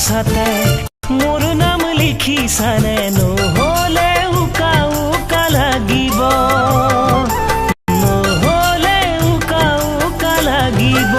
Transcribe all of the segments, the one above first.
গামোচাতে মোৰ নাম লিখিছানে নহ'লে উকা উকা লাগিব নহ'লে উকা উকা লাগিব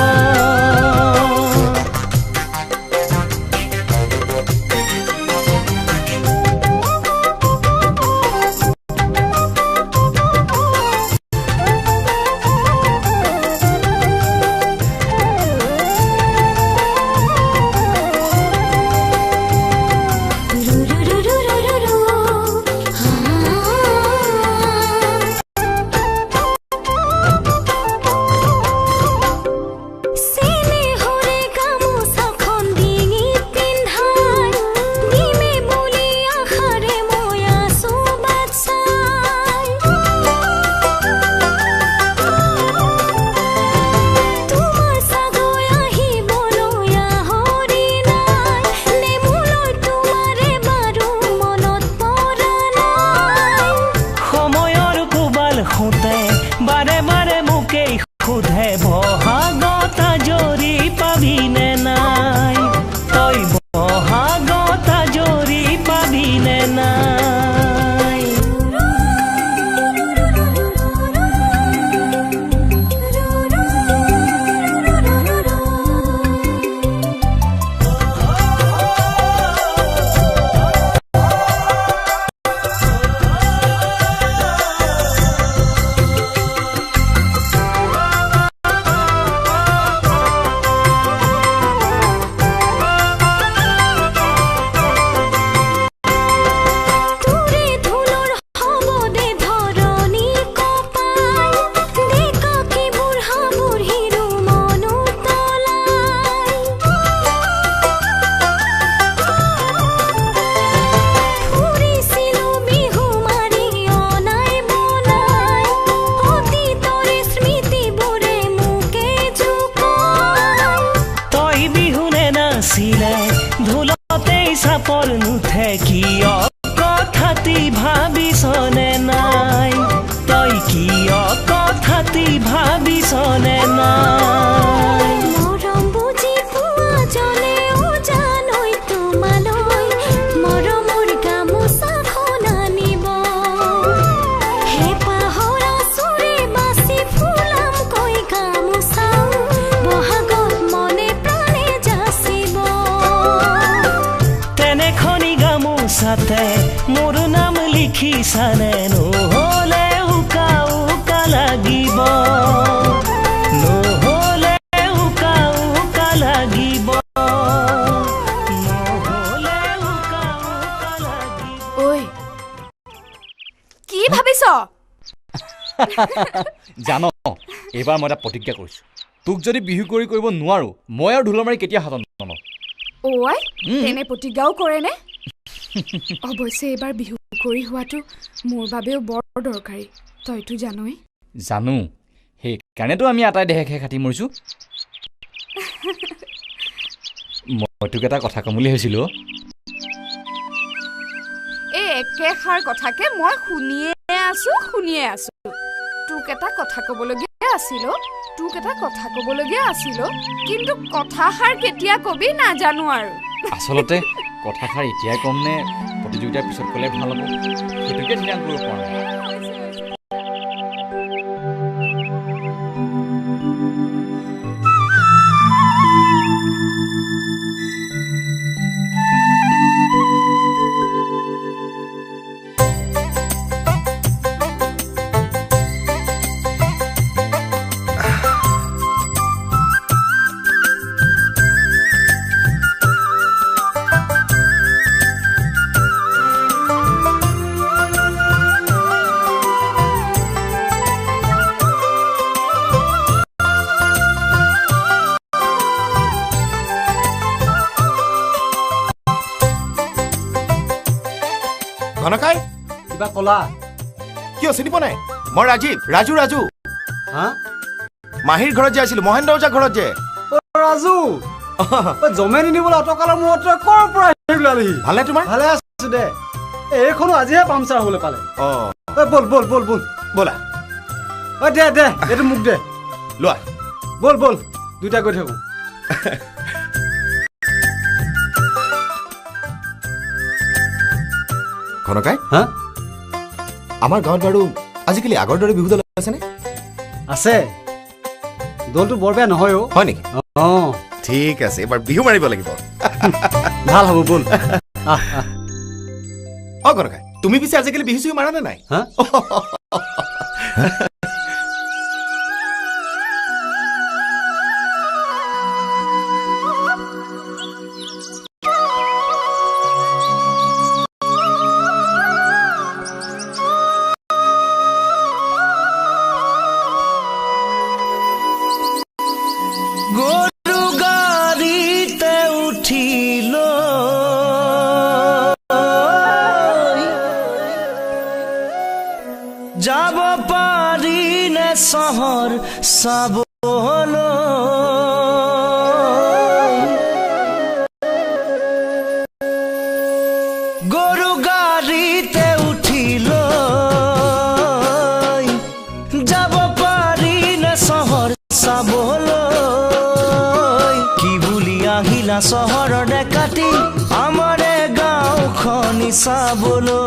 মোৰ নাম লিখিছানে নহ'লে উকা উকা লাগিব নহ'লে উকা উকা লাগিব নহ'লে উকা উকা লাগিব ঐ কি ভাবিছ জানো এবাৰ মই এটা প্ৰতিজ্ঞা কৰিছোঁ তোক যদি বিহু কৰিব নোৱাৰো মই আৰু ঢোলমাৰি কেতিয়া হাতত নলওঁ ঐ এনে প্ৰতিজ্ঞাও কৰেনে অৱশ্যে এবাৰ বিহু কৰি হোৱাটো মোৰ বাবেও বৰ দৰকাৰী তইতো জানই জানো সেইকাৰণেতো আমি আটাই দেহে খেহে কাটি মৰিছোঁ মই তোক এটা কথা ক'ম বুলি ভাবিছিলোঁ এই একেষাৰ কথাকে মই শুনিয়ে আছো তোক এটা কথা ক'বলগীয়া আছিল কিন্তু কথাষাৰ কেতিয়া কবি নাজানো আৰু আচলতে কথাষাৰ এতিয়াই কম নে প্ৰতিযোগিতাৰ পিছত ক'লে ভাল হ'ব সেইটোকে ধ্যান কৰিব পৰা নাই ঘনকাই কিবা কলা কিয় চিনি পোৱা নাই মই ৰাজু হা মাহিৰ ঘৰত যে আছিলো মহেন্দ্ৰ ওজা ঘৰত যে ৰাজু জমে নিদিবলৈ অটকালৰ মূৰত কৰ পৰা আহিলাহি ভালে তোমাৰ ভালে আছো দে এইখনো আজিহে পামচাৰ হ'বলৈ পালে বল ব'লা দে এইটো মোক দে লোৱা বল দুইটা গৈ থাকো খনকাই হা আমাৰ গাঁৱত বাৰু আজিকালি আগৰ দৰে বিহু দল আছেনে? আছে দলটো বৰ বেয়া নহয় অ' হয় নেকি? অঁ ঠিক আছে এবাৰ বিহু মাৰিব লাগিব। ভাল হ'ব ব'ল আহ আহ অ খনকাই তুমি পিছে আজিকালি বিহু চিহু মাৰা নে নাই? হা গরু গাড়িতে উঠিল যাব পারি না শহর সাবল গরু গাড়িতে উঠিল যাব পারি না শহর সাবল কি বুলি আহিলা চহৰৰ ডেকাটি আমাৰে গাঁওখনি চাবলৈ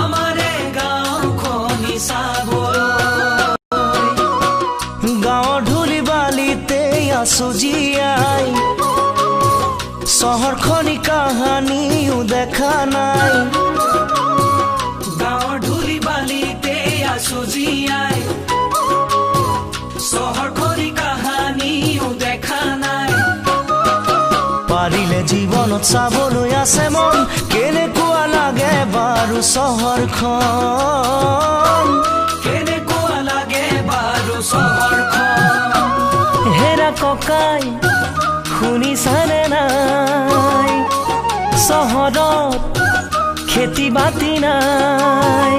আমাৰে গাঁওখনি চাবলৈ গাঁৱৰ ধূলি বালিতে আছো জীয়াই চহৰখনি কাহানিও দেখা নাই গাঁৱৰ ধূলি বালিতে আছো জীয়াই চহৰখনি কাহানিও দেখা নাই পাৰিলে জীৱনত চাবলৈ আছে মন কেনেকুৱা লাগে বাৰু চহৰখন কেনেকুৱা লাগে বাৰু চহৰখন হেৰা ককাই শুনিছানে নাই চহৰত খেতি বাতি নাই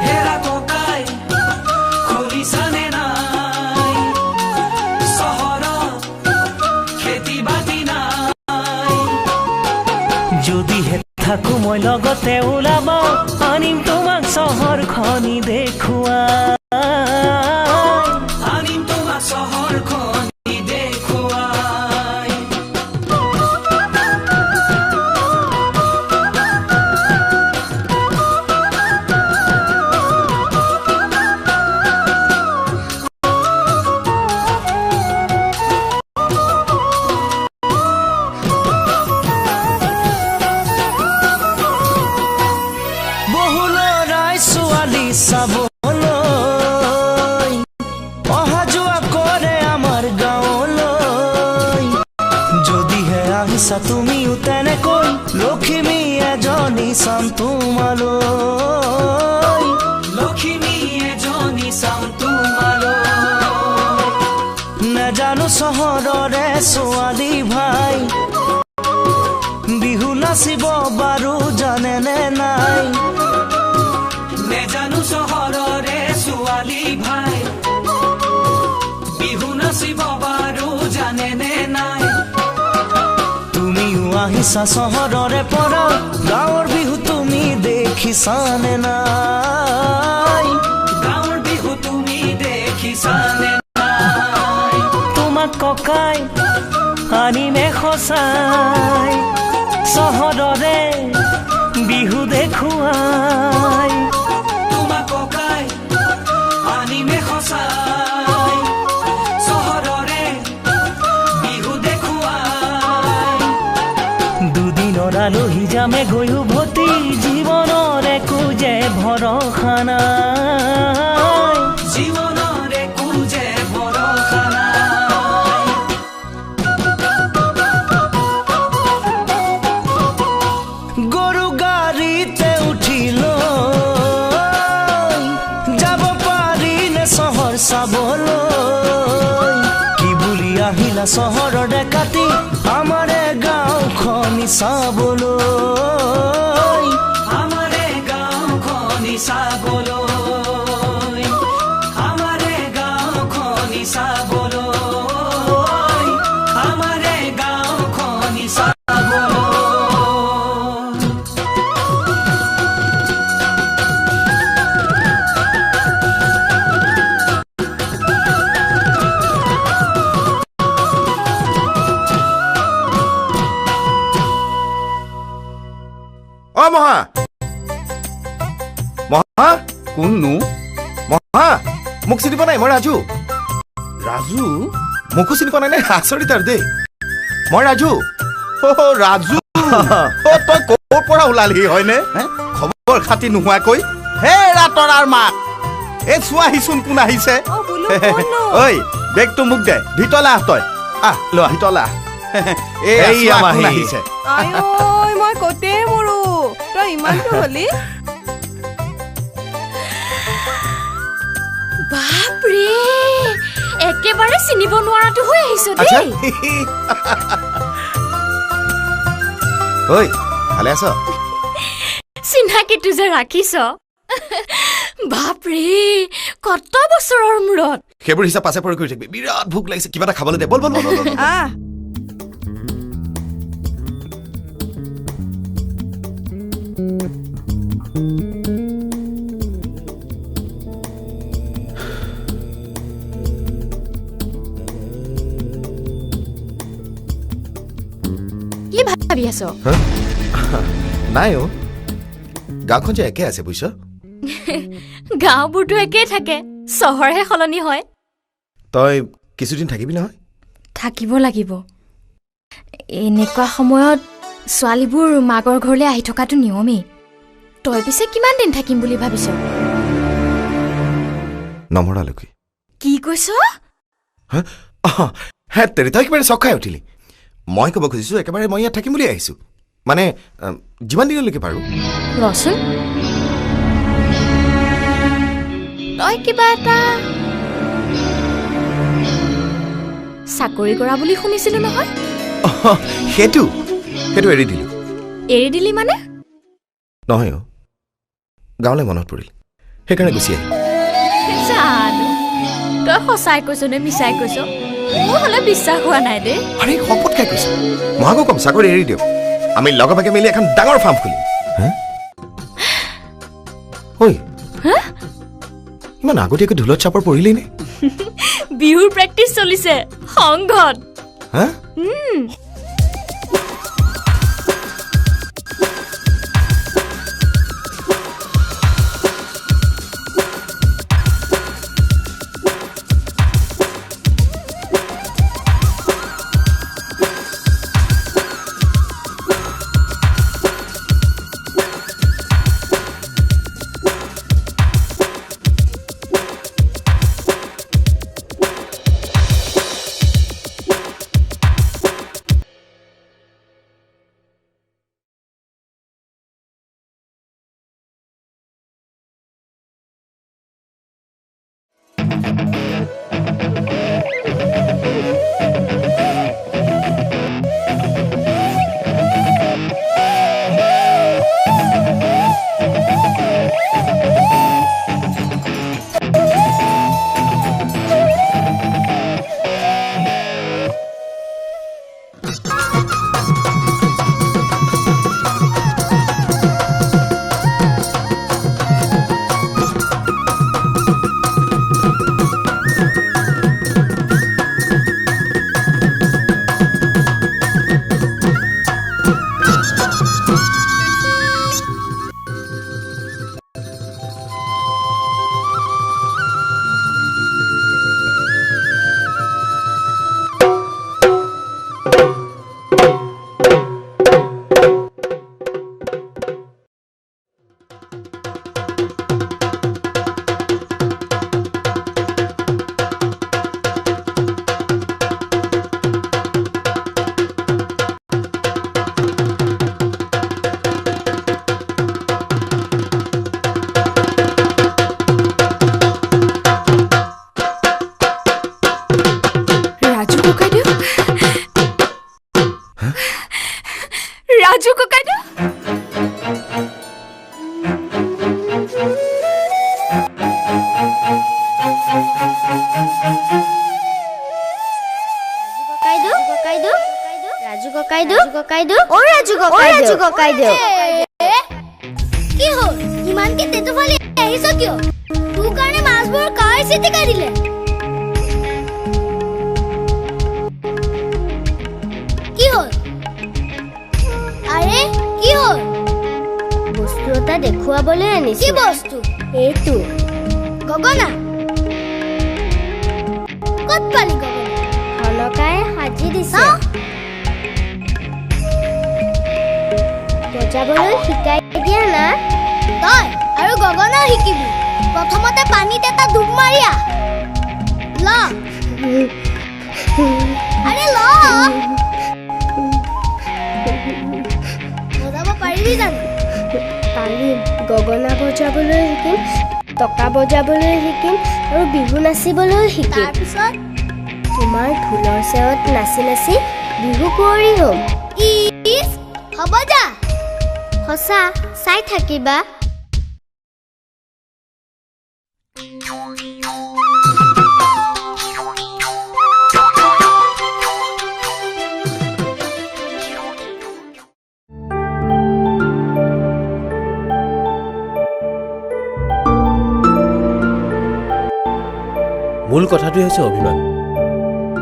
হেৰা ককাই শুনিছানে নাই চহৰত খেতি বাতি নাই যদিহে থাকো মই লগতে ওলাব আনিম তোমাক চহৰখনি দেখুৱাই আনিম তোমাক চহৰখনি দেখুৱাই বহু ল'ৰাই ছোৱালী চাবলৈ অহা যোৱা কৰে আমাৰ গাঁৱলৈ যদিহে আহিছা তুমিও তেনেকৈ লখিমী এজনী চাম তোমালৈ লখিমী এজনী চাম তোমালৈ নেজানো চহৰৰে ছোৱালী ভাই বিহু নাচিব বাৰু জানেনে নাই নেজানো চহৰৰে ছোৱালী ভাই বিহু নাচিব বাৰু জানেনে নাই তুমিও আহিছা চহৰৰে পৰা গাঁৱৰ বিহু তুমি দেখিছানে নাই গাঁৱৰ বিহু তুমি দেখিছানে নাই তোমাক ককাই আনিমে সঁচাই চহৰৰে বিহু দেখুৱাই তোমাক ককাই আনিমে সঁচাই চহৰৰে বিহু দেখুৱাই দুদিনৰ আলহী যামে গৈ উভতি জীৱনৰ একো যে ভৰসা নাই জীৱনৰ একো যে ভৰসা নাই গৰু গাড়ীতে উঠিল যাব পাৰি নে চহৰ চাবলৈ কি বুলি আহিলা চহৰৰ ডেকাটি আমাৰে গাঁওখনি চাবলৈ আমাৰে গাঁওখনি চাবলৈ আমাৰে গাঁওখনি চাবলৈ আমাৰে গাঁওখনি চাবলৈ অ মহা মহা কোননো মহা মোক চিনি পোৱা নাই মই ৰাজু ৰাজু মোকো চিনি পোৱা নাই নে আচৰিত আৰু দেই মই ৰাজু ৰাজু তই ক'ৰ পৰা ওলালি হয়নে খবৰ খাতি নোহোৱাকৈ হে ৰাতৰাৰ মাক এই চোৱাহিচোন কোন আহিছে ঐ বেগটো মোক দে ভিতৰলৈ আহ তই আহ লোৱা ভিতৰলৈ আহ এই আমাৰ কোন আহিছে মই কতে মৰো তই ইমানটো হলি বাপৰে একেবাৰে চিনিব নোৱাৰাটো হৈ আহিছো দেই ঐ ভালে আছ চিনাকিটো যে ৰাখিছ বাপৰে কত বছৰৰ মূৰত সেইবোৰ হিচাপ পাছে পৰি কৰি থাকিবি বিৰাট ভোক লাগিছে কিবা এটা খাবলৈ দে বল বল বল আহ কি ভাবি আছ নাই অ গাঁওখন যে একে আছে বুজিছ গাঁওবোৰতো একেই থাকে চহৰহে সলনি হয় তই কিছুদিন থাকিবি নহয় থাকিব লাগিব এনেকুৱা সময়ত ছোৱালীবোৰ মাকৰ ঘৰলৈ আহি থকাটো নিয়মেই তই পিছে কিমান দিন থাকিম বুলি ভাবিছ নমৰালৈকে কি কৈছ হে তেৰি তই একেবাৰে চক খাই উঠিলি মই ক'ব খুজিছোঁ একেবাৰে মই ইয়াত থাকিম বুলি আহিছোঁ মানে যিমান দিনলৈকে পাৰোঁ ৰচোন তই কিবা এটা চাকৰি কৰা বুলি শুনিছিলো নহয় সেইটো এৰি দিলোঁ এৰি দিলি মানে নহয় অ গাঁৱলৈ মনত পৰিল সেইকাৰণে গুচি আহিলোঁ জানো তই সঁচাই কৈছ নে মিছাই কৈছ মোৰ হ'লে বিশ্বাস হোৱা নাই দেই আৰে শপত খাই কৈছোঁ মই আকৌ ক'ম চাকৰি এৰি দিয়ক আমি লগে ভাগে মিলি এখন ডাঙৰ ফাৰ্ম খুলিম ঐ ইমান আগতীয়াকৈ ঢোলত চাপৰ পৰিলি নে বিহুৰ প্ৰেক্টিচ চলিছে সংঘত হা ৰাজু ককাইদেউ কি হ'ল ইমান কে তেতো ফালে আহিছ কিয় তোৰ কাৰণে মাছবোৰ কাই চিটি কাঢ়িলে কি হ'ল আৰে কি হ'ল দেখুৱাবলৈ আনিছো। কি বস্তু? এইটো গগনা। ক'ত পালি গগনা? হলকাই সাজি দিছে। বজাবলৈ শিকাই দিয়া না। তই আৰু গগনা শিকিবি। প্ৰথমতে পানীত এটা ডুব মাৰিয়া। ল আৰে ল বজাব পাৰিবি জানো? পাৰিম। গগনা বজাবলৈ শিকিম, টকা বজাবলৈ শিকিম আৰু বিহু নাচিবলৈ শিকিম। তাৰপিছত তোমাৰ ঢোলৰ চেৱত নাচি নাচি বিহু কুঁৱৰী হ'ম। ইছ হ'ব যা। সঁচা, চাই থাকিবা। মূল কথাটোৱে হৈছে অভিমান।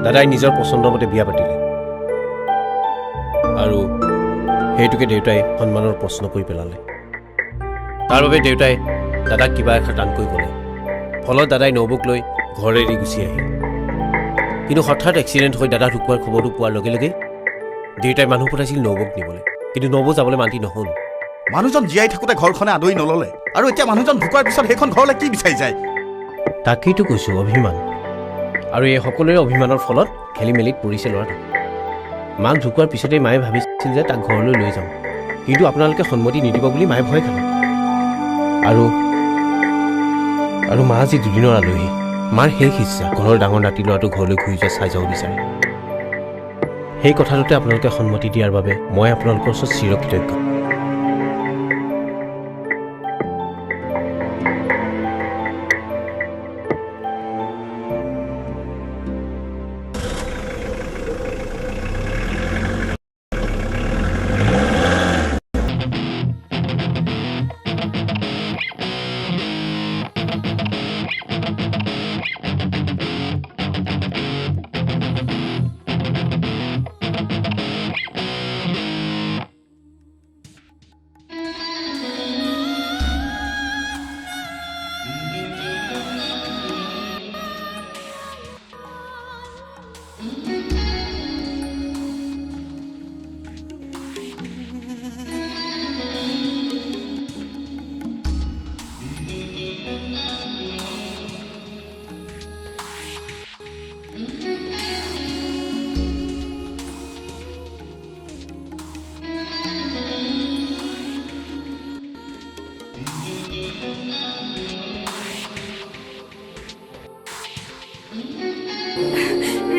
দাদাই নিজৰ পচন্দৰ মতে বিয়া পাতিলে আৰু সেইটোকে দেউতাই সন্মানৰ প্ৰশ্ন কৰি পেলালে। তাৰ বাবে দেউতাই দাদাক কিবা এষাৰ টানকৈ ক'লে। ফলত দাদাই নবৌক লৈ ঘৰ এৰি গুচি আহিল। কিন্তু হঠাৎ এক্সিডেণ্ট হৈ দাদা ঢুকোৱাৰ খবৰটো পোৱাৰ লগে লগে দেউতাই মানুহ পঠাইছিল নবৌক নিবলৈ, কিন্তু নবৌ যাবলৈ মান্তি নহ'ল। মানুহজন জীয়াই থাকোঁতে ঘৰখনে আদৰি নল'লে আৰু এতিয়া মানুহজন ঢুকোৱাৰ পিছত সেইখন ঘৰলৈ কি বিচাৰি যায়? তাকেইতো কৈছোঁ, অভিমান। আৰু এই সকলোৰে অভিমানৰ ফলত খেলি মেলিত পৰিছে ল'ৰাটো। মাক ঢুকোৱাৰ পিছতেই মায়ে ভাবিছিল যে তাক ঘৰলৈ লৈ যাওঁ, কিন্তু আপোনালোকে সন্মতি নিদিব বুলি মায়ে ভয় খালে। আৰু মা আজি দুদিনৰ আলহী। মাৰ শেষ ইচ্ছা ঘৰৰ ডাঙৰ নাতি ল'ৰাটো ঘৰলৈ ঘূৰি যোৱা চাই যাব বিচাৰে। সেই কথাটোতে আপোনালোকে সন্মতি দিয়াৰ বাবে মই আপোনালোকৰ ওচৰত চিৰকৃতজ্ঞ।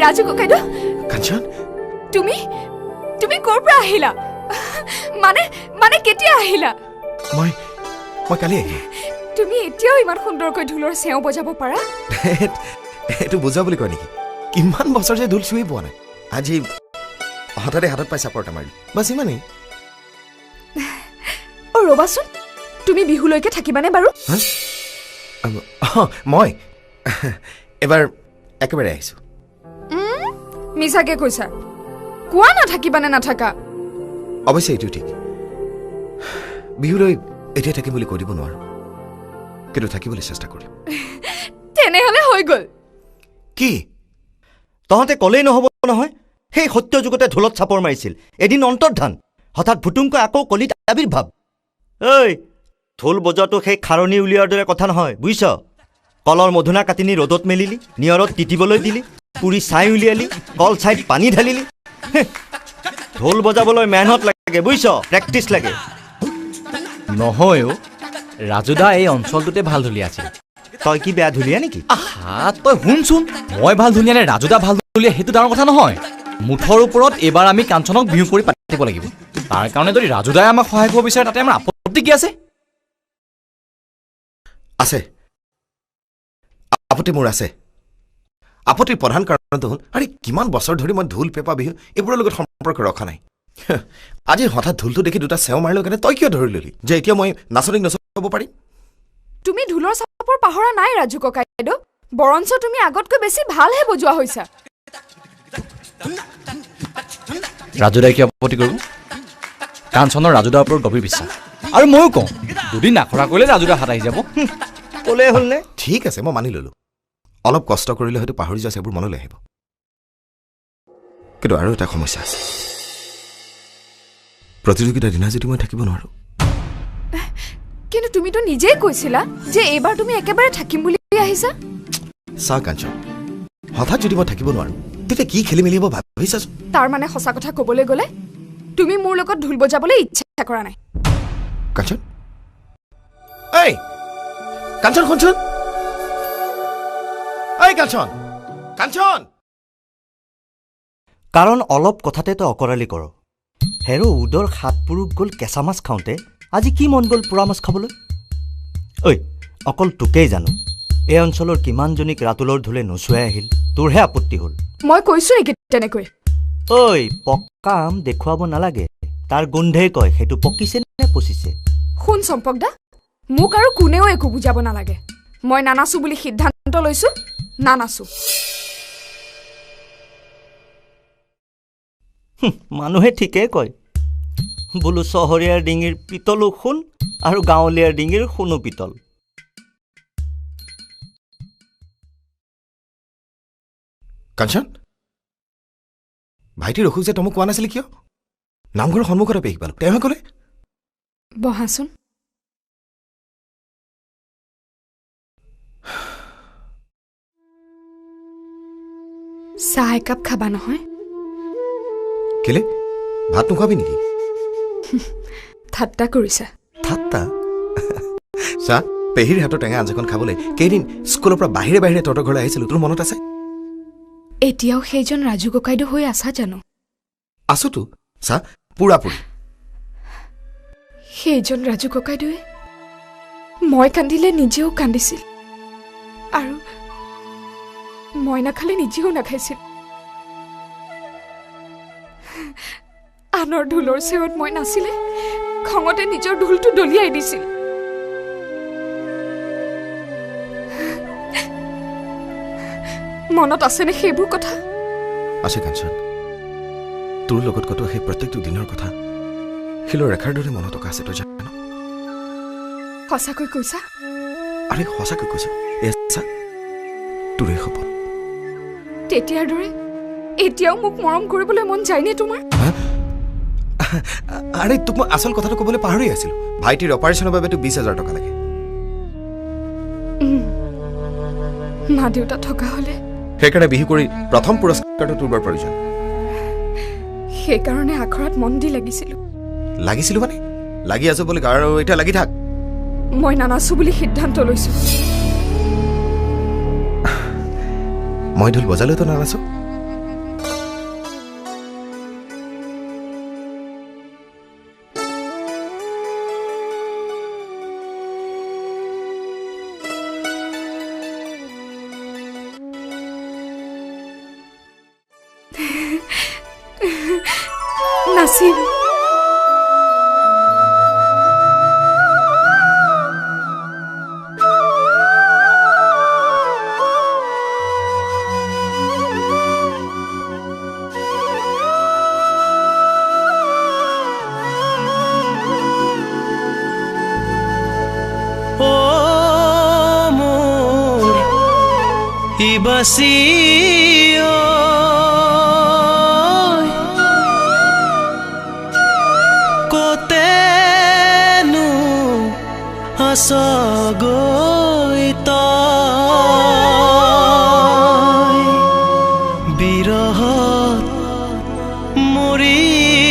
ৰাজু ককাইদেউ, কাঞ্চন, তুমি তুমি ক'ৰ পৰা আহিলা? মানে কেতিয়া আহিলা? মই কালি আহিলোঁ। তুমি এতিয়াও ইমান সুন্দৰকৈ ঢোলৰ চেও বজাব পাৰা? এইটো বুজা বুলি কয় নেকি? কিমান বছৰ যে ঢোল চুই পোৱা নাই। আজি হঠাতে হাতত পাই চাপৰ এটা মাৰিলোঁ, বাছ ইমানেই। অ' ৰ'বাচোন, তুমি বিহুলৈকে থাকিবানে বাৰু? মই এবাৰ একেবাৰে আহিছোঁ। মিছাকে কৈছা, কোৱা না থাকিবা নে নাথাকা? অৱশ্যে এইটো ঠিক, বিহুলৈ এতিয়া থাকিম বুলি কৈ দিব নোৱাৰো, কিন্তু থাকিবলৈ চেষ্টা কৰিম। তেনেহ'লে হৈ গ'ল। কি তহঁতে ক'লেই নহ'ব নহয়? সেই সত্য যুগতে ঢোলত চাপৰ মাৰিছিল, এদিন অন্তৰ্ধান, হঠাৎ ভুটুমকৈ আকৌ কলিত আবিৰ্ভাৱ। ঐ, ঢোল বজোৱাটো সেই খাৰণী উলিওৱাৰ দৰে কথা নহয়, বুজিছ? কলৰ মধুনা কাটি নি ৰ'দত মেলিলি, নিয়ৰত তিতিবলৈ দিলি, পুৰি ছাই উলিয়ালি, কল ছাইত পানী ঢালিলি। ঢোল বজাবলৈ মেহনত লাগে, বুজিছ? প্ৰেক্টিচ লাগে। নহয় অ', ৰাজুদা এই অঞ্চলটোতে ভাল ঢুলীয়া আছিল। তই কি বেয়া ঢুলীয়া নেকি? আহা, তই শুনচোন, মই ভাল ঢুলীয়া নে ৰাজুদা ভাল ঢুলীয়া সেইটো ডাঙৰ কথা নহয়। মুঠৰ ওপৰত এইবাৰ আমি কাঞ্চনক বিহু কৰি পাতিব লাগিব। তাৰ কাৰণে যদি ৰাজুদাই আমাক সহায় কৰিব বিচাৰে তাতে আমাৰ আপত্তি কি আছে? আছে, আপত্তি মোৰ আছে। আপত্তিৰ প্ৰধান কাৰণটো হ'ল, আৰে কিমান বছৰ ধৰি মই ঢোল, পেঁপা, বিহু এইবোৰৰ লগত সম্পৰ্ক ৰখা নাই। আজি হঠাৎ ঢোলটো দেখি দুটা চেও মাৰিলোঁ কাৰণে তই কিয় ধৰি ললি যে এতিয়া মই নাচনীক নচাব পাৰিম? তুমি ঢোলৰ চাপৰ পাহৰা নাই ৰাজু ককাইদেউ, বৰঞ্চ তুমি আগতকৈ বেছি ভালহে বজোৱা হৈছা। ৰাজুদাই কিয় আপত্তি কৰিব? কাঞ্চনৰ ৰাজুদাৰ ওপৰত গভীৰ বিশ্বাস। আৰু ময়ো কওঁ, দুদিন আখৰা কৰিলে ৰাজুদাৰ হাত আহি যাব ক'লে হ'লনে ঠিক আছে মই মানি ল'লোঁ অলপ কষ্ট কৰিলে হয়তো পাহৰি যোৱা সেইবোৰ মনলৈ আহিব কিন্তু আৰু এটা সমস্যা আছে প্ৰতিযোগিতাৰ দিনা যদি মই থাকিব নোৱাৰোঁ কিন্তু তুমিতো নিজেই কৈছিলা যে এইবাৰ তুমি একেবাৰে থাকিম বুলি আহিছা চাহ কাঞ্চন হঠাৎ যদি মই থাকিব নোৱাৰোঁ তেতিয়া কি খেলি মেলি হ'ব ভাবিছাচোন তাৰ মানে সঁচা কথা ক'বলৈ গ'লে তুমি মোৰ লগত ঢোল বজাবলৈ ইচ্ছা কৰা নাই কাঞ্চন এই কাঞ্চন শুনচোন এই কাঞ্চন কাঞ্চন কাৰণ অলপ কথাতে তই অকৰালি কৰ হেৰ উদৰ 7 পুৰুষ গ'ল কেঁচা মাছ খাওঁতে আজি কি মন গ'ল পোৰা মাছ খাবলৈ ঐ অকল তোকেই জানো এই অঞ্চলৰ কিমানজনীক ৰাতুলৰ ঢোলে নচুৱাই আহিল তোৰহে আপত্তি হ'ল মই কৈছো নেকি তেনেকৈ ঐ পক্কা আম দেখুৱাব নালাগে তাৰ গোন্ধেই কয় সেইটো পকিছে নে পচিছে শুন চম্পক দা মোক আৰু কোনেও একো বুজাব নালাগে মই নানাচো বুলি সিদ্ধান্ত লৈছো নানাচো মানুহে ঠিকেই কয় বোলো চহৰীয়াৰ ডিঙিৰ পিতলো সোণ আৰু গাঁৱলীয়াৰ ডিঙিৰ সোণো পিতল কাঞ্চন ভাইটিৰ অসুখ যে তমক কোৱা নাছিলে কিয় নামঘৰৰ সন্মুখতে পেহি পালোঁ তেওঁহে ক'লে বহাচোন চাহ একাপ খাবা নহয় কেলে ভাত নোখোৱাবি নেকি ঠাট্টা কৰিছা ঠাট্টা চাহ পেহীৰ হাতৰ টেঙা আঞ্জাখন খাবলৈ কেইদিন স্কুলৰ পৰা বাহিৰে বাহিৰে তহঁতৰ ঘৰলৈ আহিছিলোঁ তোৰ মনত আছে এতিয়াও সেইজন ৰাজু ককাইদেউ হৈ আছা জানো আছোতো চাহ পুৰাপুৰি সেইজন ৰাজু ককাইদেৱে মই কান্দিলে নিজেও কান্দিছিল আৰু মই নাখালে নিজেও নাখাইছিল আনৰ ঢোলৰ চেৱত মই নাছিলে খঙতে নিজৰ ঢোলটো দলিয়াই দিছিল মনত আছেনে সেইবোৰ কথা আছে কাঞ্চন তোৰ লগত কটোৱা সেই প্ৰত্যেকটো দিনৰ কথা শিলৰ ৰেখাৰ দৰে মনত থকা আছে তই জান সঁচাকৈ কৈছা আৰে সঁচাকৈ কৈছো এছা তোৰে শপত তেতিয়াৰ দৰে এতিয়াও মোক মৰম কৰিবলৈ মন যায়নে তোমাৰ আৰে তোক মই আচল কথাটো ক'বলৈ পাহৰি আছিলোঁ ভাইটিৰ অপাৰেশ্যনৰ বাবে তোক 20,000 টকা লাগে মা দেউতা থকা হ'লে সেইকাৰণে বিহু কৰি প্ৰথম পুৰস্কাৰটো তোৰ বৰ প্ৰয়োজন সেইকাৰণে আখৰাত মন দি লাগিছিলোঁ মানে লাগি আছো বুলি আৰু এতিয়া লাগি থাক মই নানাচো বুলি সিদ্ধান্ত লৈছো মই ঢোল বজালেতো নানাচো নাচিম বাসি কতেনো আছ গৈ তই বিৰহত মৰিছো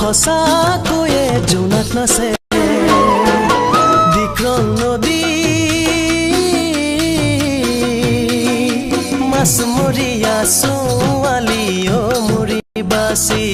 সঁচাকৈয়ে জোনাক নাচে বিক্ৰম নদী মাছমৰীয়া ছোৱালী অ মৰি বাচি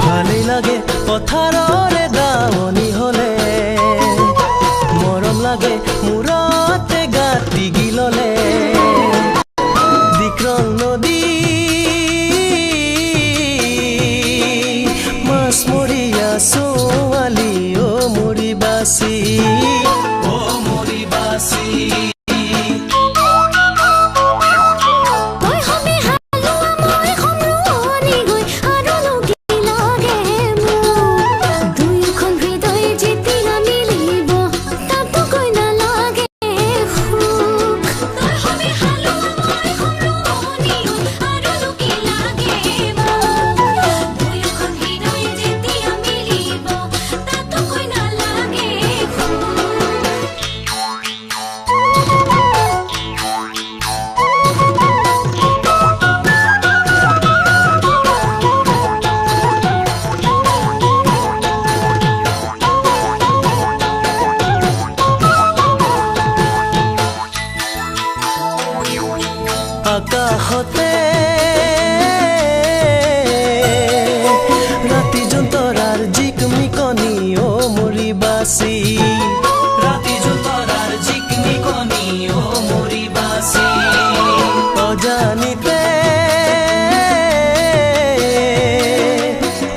ভালেই লাগে পথাৰৰে দাৱনি হলে মৰম লাগে মূৰতে গাতি গিললে বিক্ৰম নদী মাছমৰীয়া ছোৱালী অ মৰি বাচি আকাশতে ৰাতি জোনতৰাৰ জিকমিকনি অ মৰি বাচি ৰাতি জোনতৰাৰ জিকমিকনি অ মৰি বাচি অজানিতে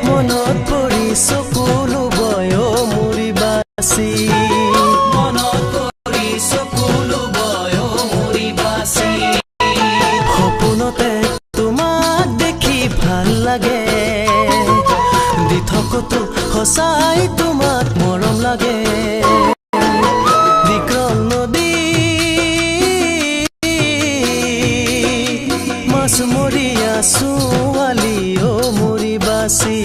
মনত পৰি চকুলো বয় অ মৰি বাচি তোমাক দেখি ভাল লাগে দি থকতো সঁচাই তোমাক মৰম লাগে বিক্ৰম নদী মাছমৰীয়া ছোৱালী অ মৰি বাচি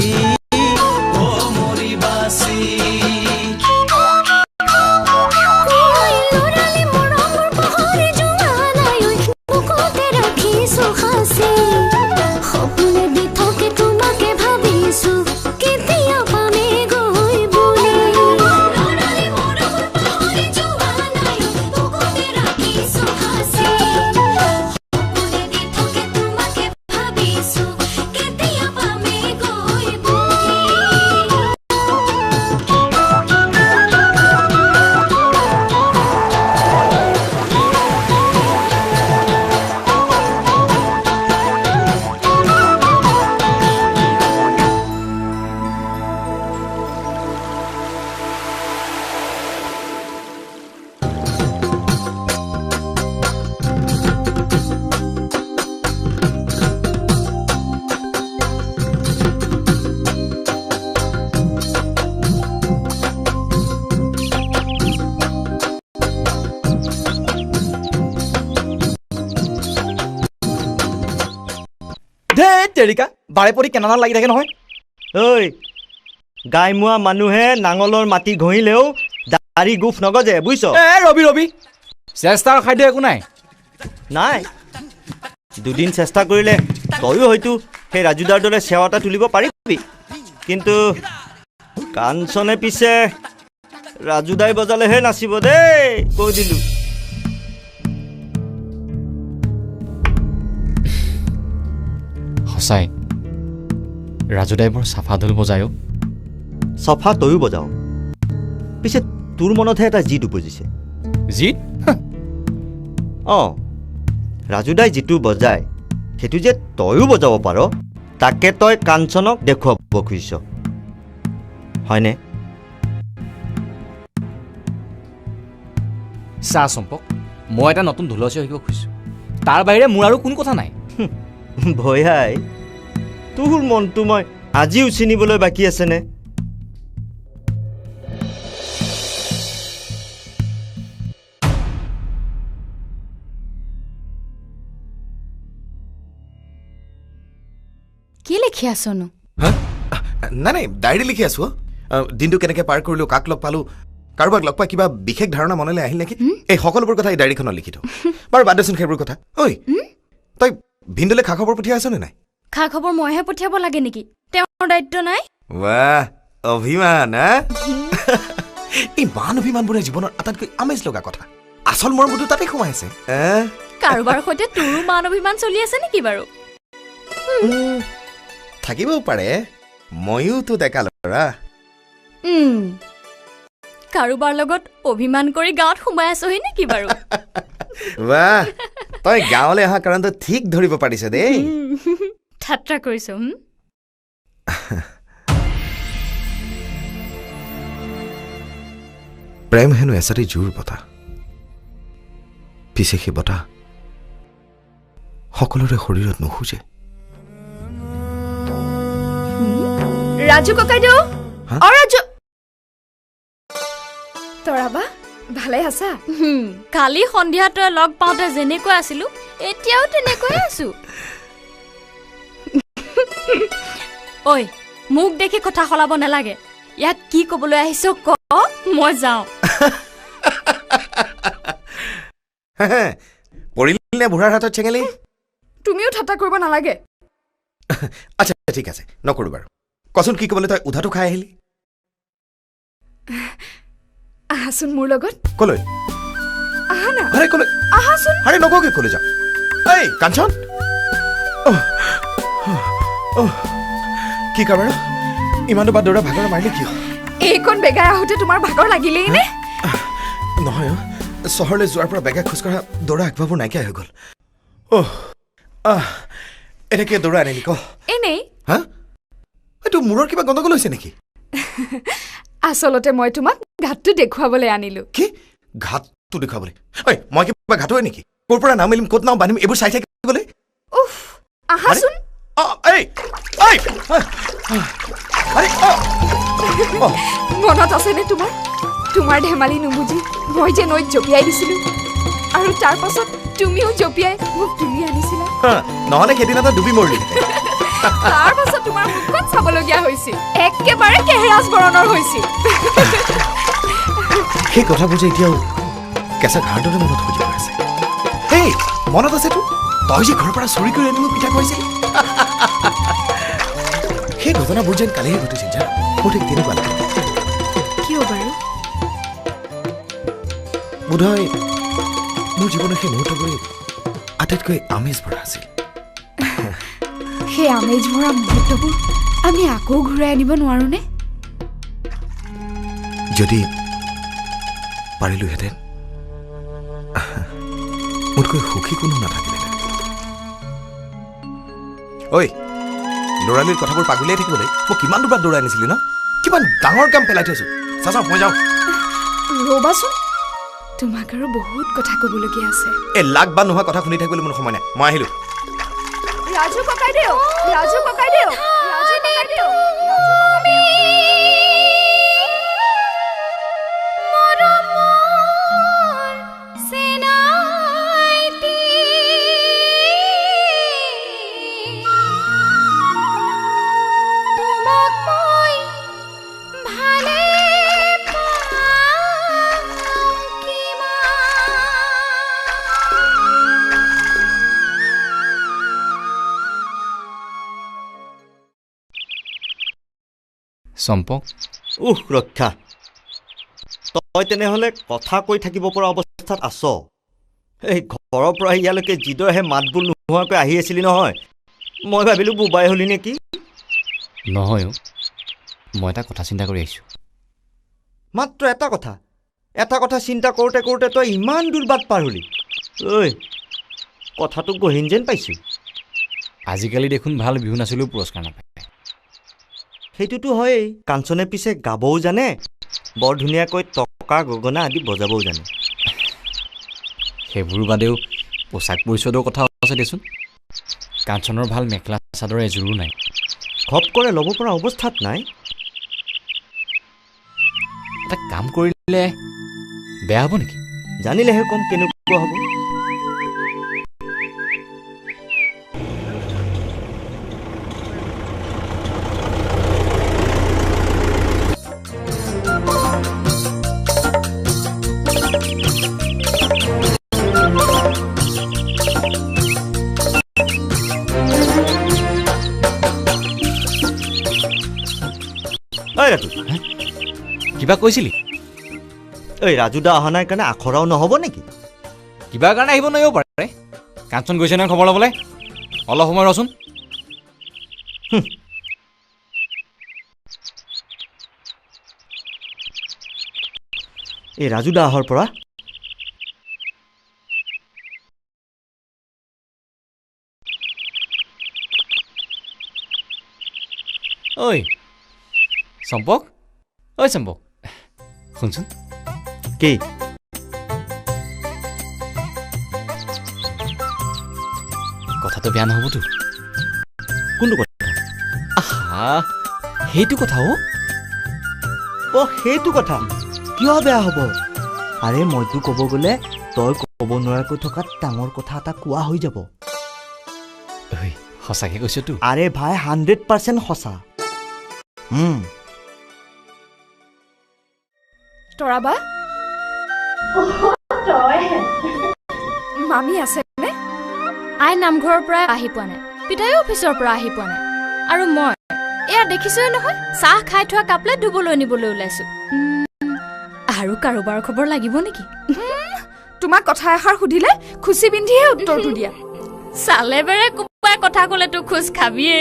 তেৰিকা বাৰে পৰি কেনানাত লাগি থাকে নহয় ঐ গাইমুৱা মানুহে নাঙলৰ মাটি ঘঁহিলেও দাড়ি গোফ নগজে বুজিছ ৰবি চেষ্টাৰ খাদ্য একো নাই নাই দুদিন চেষ্টা কৰিলে তয়ো হয়তো সেই ৰাজুদাৰ দৰে সেৱা এটা তুলিব পাৰিবি কিন্তু কাঞ্চনে পিছে ৰাজুদাই বজালেহে নাচিব দেই কৈ দিলো সঁচাই ৰাজুদাই বৰ চাফা ঢোল বজায়ো চফা তয়ো বজাও পিছে তোৰ মনতহে এটা জিত উপজিছে জিত ৰাজুদাই যিটো বজায় সেইটো যে তয়ো বজাব পাৰ তাকে তই কাঞ্চনক দেখুৱাব খুজিছ হয়নে চা চম্পক মই এটা নতুন ঢোলচি শিকিব খুজিছোঁ তাৰ বাহিৰে মোৰ আৰু কোনো কথা নাই ভয়াই তোৰ মনটো মই আজিও চিনিবলৈ বাকী আছেনে কি লিখি আছনো নাই ডায়েৰী লিখি আছো দিনটো কেনেকৈ পাৰ কৰিলোঁ কাক লগ পালোঁ কাৰোবাক লগ পাই কিবা বিশেষ ধাৰণা মনলৈ আহিল নেকি এই সকলোবোৰ কথা এই ডায়েৰীখনত লিখি থওঁ বাৰু বাদ দেচোন সেইবোৰ কথা ঐ তই ভিন্দলৈ খা খবৰ পঠিয়াই আছনে নাই খা খবৰ মইহে পঠিয়াব লাগে নেকি তেওঁৰ দায়িত্ব নাই বাহ অভিমান ইমান অভিমানবোৰে জীৱনৰ আটাইতকৈ আমেজ লগা কথা আচল মৰমটো তাতে সোমাই আছে কাৰোবাৰ সৈতে তোৰো মান অভিমান চলি আছে নেকি বাৰু থাকিবও পাৰে ময়ো তো ডেকা ল'ৰা কাৰোবাৰ লগত অভিমান কৰি গাঁৱত সোমাই আছহি নেকি বাৰু বাহ তই গাঁৱলৈ অহা কাৰণটো ঠিক ধৰিব পাৰিছ দেই ঠাট্টা কৰিছ প্ৰেম হেনো এচাৰি জোৰ বতাহ পিছে সেই বতাহ সকলোৰে শৰীৰত নুখোজে ৰাজু ককাইদেউ ৰাজু তৰাবা ভালে আছা কালি সন্ধিয়া তই লগ পাওঁতে যেনেকৈ আছিলো এতিয়াও তেনেকৈ আছো ঐ মোক দেখি কথা সলাব নালাগে ইয়াক কি ক'বলৈ আহিছ ক মই যাওঁ পৰিলে বুঢ়াৰ হাতত চেঙেলি তুমিও ঠাট্টা কৰিব নালাগে আচ্ছা ঠিক আছে নকৰো বাৰু কচোন কি ক'বলৈ তই উধাটো খাই আহিলি আহাচোন মোৰ লগত কলৈ আহা না আৰে কলৈ আহাচোন আৰে নকৌকে কলৈ যাম এই কাঞ্চন কি কাবাৰ ইমানটো বাদ দৌৰা ভাগৰ মাৰিলে কিয় এইকণ বেগাই আহোঁতে তোমাৰ ভাগৰ লাগিলেই নে নহয় চহৰলৈ যোৱাৰ পৰা বেগাই খোজকঢ়া দৌৰা আগবাবোৰ নাইকিয়া হৈ গ'ল এনেকৈ দৌৰা আনিলি ক এনেই হা এইটো মূৰৰ কিবা গণ্ডগোল হৈছে নেকি আচলতে মই তোমাক ঘাটটো দেখুৱাবলৈ আনিলো কি ঘাটটো দেখুৱাবলৈ ঐ মই কিবা ঘাটোৱে নেকি ক'ৰ পৰা নাম মেলিম ক'ত নাম বান্ধিম এইবোৰ চাই থাকিবলৈ উফ আহাচোন মনত আছেনে তোমাৰ তোমাৰ ধেমালি নুবুজি মই যে নৈত জঁপিয়াই দিছিলো আৰু তাৰ পাছত তুমিও জঁপিয়াই মোক তুলি আনিছিলা নহ'লে সেইদিনা তই ডুবি মৰিলি তাৰ পাছত তোমাৰ মুখখন চাবলগীয়া হৈছিল একেবাৰে কেহেৰাজ বৰণৰ হৈছিল সেই কথাবোৰ যে এতিয়াও কেঁচা ঘাঁৰ দৰে মনত হৈ যোৱা আছে হেই মনত আছেতো তই যে ঘৰৰ পৰা চুৰি কৰি আনি মোক পিঠা খুৱাইছিলি সেই ঘটনাবোৰ যেন কালিহে ঘটিছিল যা মোৰ ঠিক তেনেকুৱা লাগে কিয় বাৰু বোধহয় মোৰ জীৱনৰ সেই মুহূৰ্তবোৰে আটাইতকৈ আমেজ ভৰা আছিল সেই আমেজ ভৰা মুহূৰ্তবোৰ আমি আকৌ ঘূৰাই আনিব নোৱাৰোনে যদি পাৰিলোহেঁতেন মোতকৈ সুখী কোনো নাথাকিলেহেঁতেন ঐ ল'ৰালিৰ কথাবোৰ পাগলিয়াই থাকিবলৈ মোক কিমান দূৰ দৌৰাই আনিছিলি ন কিমান ডাঙৰ কাম পেলাই থৈছো চাচা মই যাওঁ ৰ'বাচোন তোমাক আৰু বহুত কথা ক'বলগীয়া আছে এই লাগ বা নোহোৱা কথা শুনি থাকিবলৈ মোৰ সময় নাই মই আহিলো ৰাজু ককাইদেউ ৰাজু ককাইদেউ ৰাজু ককাইদেউ চম্পক ৰক্ষা তই তেনেহ'লে কথা কৈ থাকিব পৰা অৱস্থাত আছ এই ঘৰৰ পৰা ইয়ালৈকে যিদৰে মাত বোল নোহোৱাকৈ আহি আছিলি নহয় মই ভাবিলোঁ বোবাই হ'লি নেকি নহয় মই এটা কথা চিন্তা কৰি আহিছোঁ মাত্ৰ এটা কথা চিন্তা কৰোঁতে কৰোঁতে তই ইমান দূৰ বাট পাৰ হ'লি ঐ কথাটো গহীন যেন পাইছোঁ আজিকালি দেখোন ভাল বিহু নাচিলেও পুৰস্কাৰ নাপায় সেইটোতো হয়েই কাঞ্চনে পিছে গাবও জানে বৰ ধুনীয়াকৈ টকা গগনা আদি বজাবও জানে সেইবোৰ বাদেও পোচাক পৰিচ্ছদৰ কথা আছে দেচোন কাঞ্চনৰ ভাল মেখেলা চাদৰ এযোৰো নাই খপ কৰে ল'ব পৰা অৱস্থাত নাই এটা কাম কৰিলে বেয়া হ'ব নেকি জানিলেহে কম কেনেকুৱা হ'ব কিবা কৈছিলি ঐ ৰাজুদা অহা নাই কাৰণে আখৰাও নহ'ব নেকি কিবা কাৰণে আহিব নোৱাৰিব পাৰে কাঞ্চন গৈছে নহয় খবৰ ল'বলৈ অলপ সময় ৰচোন এই ৰাজুদা অহাৰ পৰা ঐ চম্পক শুনচোন কি কথাটো বেয়া নহ'বতো কোনটো কথা সেইটো কথা সেইটো কথা কিয় বেয়া হ'ব আৰে মইতো ক'ব গ'লে তই ক'ব নোৱাৰাকৈ থকাত ডাঙৰ কথা এটা কোৱা হৈ যাব সঁচাকৈ কৈছতো আৰে ভাই 100% সঁচা তৰাবা মামী আছে নে আই নামঘৰৰ পৰা আহি পোৱা নাই পিতায়ো অফিচৰ পৰা আহি পোৱা নাই আৰু মই এয়া দেখিছোৱে নহয় চাহ খাই থোৱা কাপলেট ধুবলৈ নিবলৈ ওলাইছো আৰু কাৰোবাৰ খবৰ লাগিব নেকি তোমাক কথা এষাৰ সুধিলে খুচি পিন্ধিহে উত্তৰটো দিয়া চালে বেৰে কোপাই কথা ক'লে তো খোজ খাবিয়ে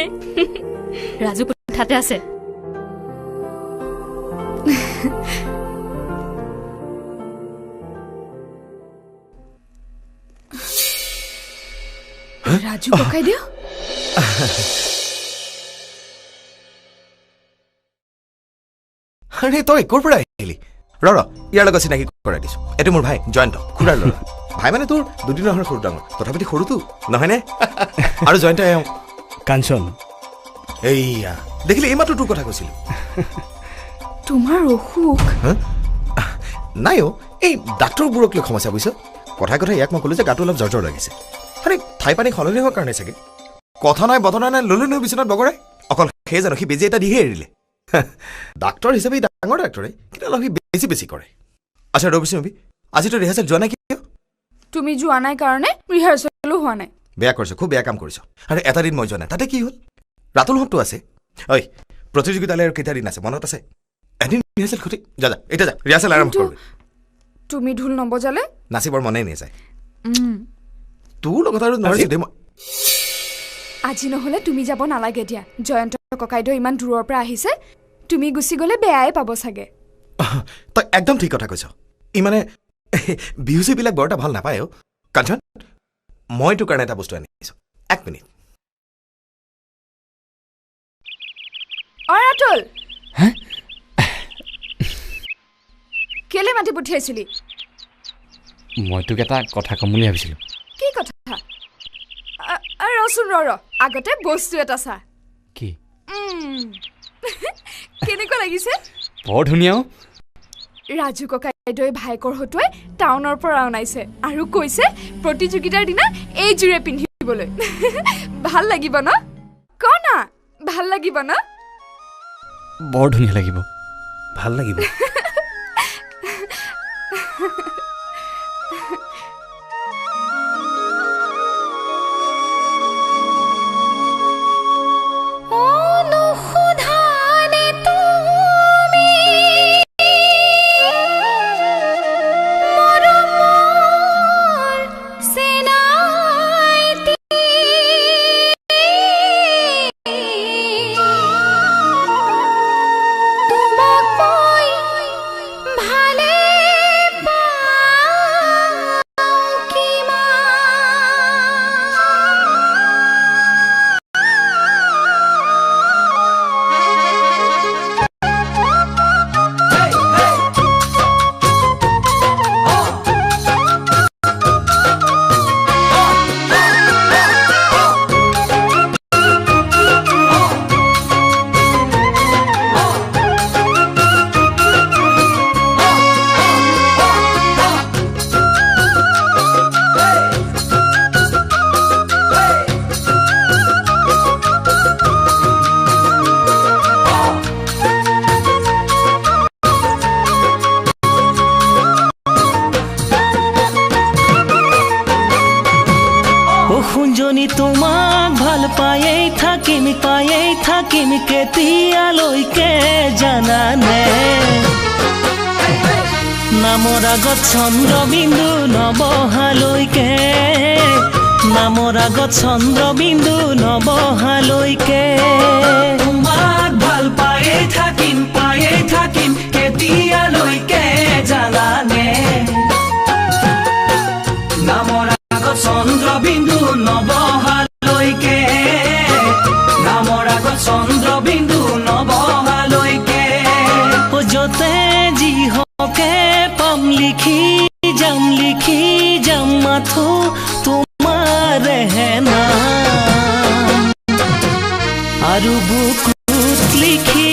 ৰাজু কোঠাতে আছে ৰাজু ককাই দিয় আৰে তই ক'ৰ পৰা আহিলি ৰ ইয়াৰ লগত চিনাকি কৰাই দিছোঁ এইটো মোৰ ভাই জয়ন্ত খুৰাৰ ল'ৰা ভাই মানে তোৰ দুদিনৰ সৰু ডাঙৰ তথাপিতো সৰুটো নহয়নে আৰু জয়ন্ত কাঞ্চন এইয়া দেখিলি এইমাত্ৰ তোৰ কথা কৈছিলোঁ তোমাৰ অসুখ নাই এই ডাক্তৰবোৰক লৈ সমস্যা বুজিছ কথাই ইয়াক মই ক'লো যে গাটো অলপ জ্বৰ লাগিছে আৰে ঠাই পানী সলনি হোৱাৰ কাৰণে চাগে কথা নাই বতৰা নাই ল'লে নহয় বিচনাত বগৰাই অকল সেই জানো সি বেজি এটা দিহে এৰিলে ডাক্তৰ হিচাপে ডাঙৰ ডাক্তৰে কিন্তু অলপ সি বেছি কৰে আচ্ছা ৰবিচোন আজিতো ৰিহাৰ্চেল যোৱা নাই কিয় তুমি যোৱা নাই কাৰণে ৰিহাৰ্চেলো হোৱা নাই বেয়া কৰিছ খুব বেয়া কাম কৰিছ আৰু এটা দিন মই যোৱা নাই তাতে কি হ'ল ৰাতুলহঁতটো আছে ঐ প্ৰতিযোগিতালৈ আৰু কেইটা দিন আছে মনত আছে এদিন ৰিহাৰ্চেল খুটি যা এতিয়া যা ৰিহাৰ্চেল আৰম্ভ কৰিবি তুমি ঢোল নবজালে নাচিবৰ মনেই নাযায় তোৰ লগত আৰু নোৱাৰিছোঁ দেই মই আজি নহ'লে তুমি যাব নালাগে দিয়া জয়ন্ত ককাইদেউ ইমান দূৰৰ পৰা আহিছে তুমি গুচি গ'লে বেয়াই পাব চাগে তই একদম ঠিক কথা কৈছ ই মানে বিহু চিবিলাক বৰ এটা ভাল নাপায় কাঞ্চন মই তোৰ কাৰণে এটা বস্তু আনিছোঁ 1 মিনিট ৰাতুল কেলে মাতি পঠিয়াইছিলি মই তোক এটা কথা ক'ম বুলি ভাবিছিলোঁ কি কথা ৰচোন ৰ আগতে বস্তু এটা চা কি কেনেকুৱা লাগিছে বৰ ধুনীয়া ৰাজু ককাইদেউৱে ভাইকৰ হতুৱাই টাউনৰ পৰা অনাইছে আৰু কৈছে প্ৰতিযোগিতাৰ দিনা এইযোৰে পিন্ধিবলৈ ভাল লাগিব ন ক না ভাল লাগিব ন বৰ ধুনীয়া লাগিব ভাল লাগিব তোমাক ভাল পায়েই থাকিম কেতিয়ালৈকে জানানে নামৰ আগত চন্দ্ৰবিন্দু নবহালৈকে নামৰ আগত চন্দ্ৰবিন্দু নবহালৈকে তোমাক ভাল পায়েই থাকিম কেতিয়ালৈকে জানানে নামৰ আগত চন্দ্ৰবিন্দু নবহালৈকে নামৰ আগত চন্দ্ৰবিন্দু নবহালৈকে যতে যি হকে পাম লিখি যাম মাথো তোমাৰে নাম আৰু বুকুত লিখি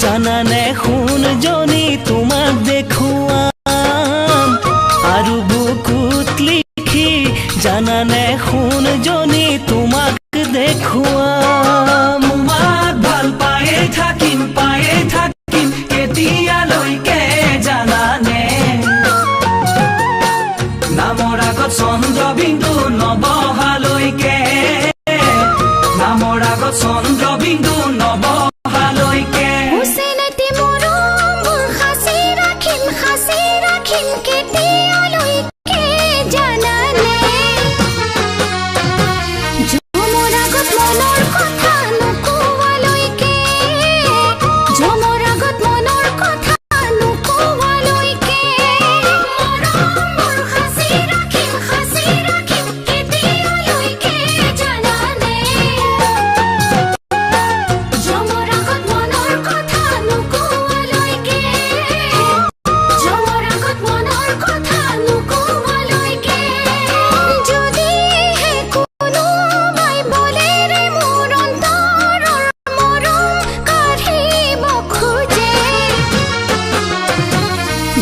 জানানে শুন জনী তোমাক দেখুৱাম আৰু বুকুত লিখি জানানে শুন জনী তোমাক দেখুৱাম তোমাক ভাল পায়েই থাকিম কেতিয়ালৈকে জানানে নামৰ আগত চন্দ্ৰবিন্দু নবহালৈকে নামৰ আগত চন্দ্ৰবিন্দু নবহালৈকে কেতিয়ালৈকে জানানে জমৰ আগত মনৰ কথা নোকোৱালৈকে জমৰ আগত মনৰ কথা নোকোৱালৈকে মোৰ সাঁচি ৰাখিম কেতিয়ালৈকে জানানে জমৰ আগত মনৰ কথা নোকোৱালৈকে জমৰ আগত মনৰ কথা নোকোৱালৈকে যদিহে কোনোবাই বলেৰে মোৰ অন্তৰৰ মৰম কাঢ়িব খোজে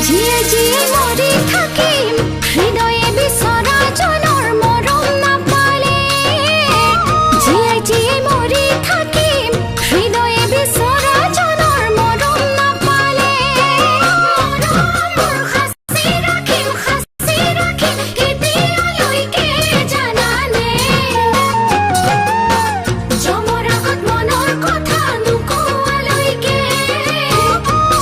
জীয়ে মৰি থাকিম হৃদয়ে বিচৰা জনৰ মৰম নাপালে জীয়ে মৰি থাকিম হৃদয়ে বিচৰা জনৰ মৰম নাপালে মোৰ সাঁচি ৰাখিম কেতিয়ালৈকে জানানে জমৰ আগত মনৰ কথা নোকোৱালৈকে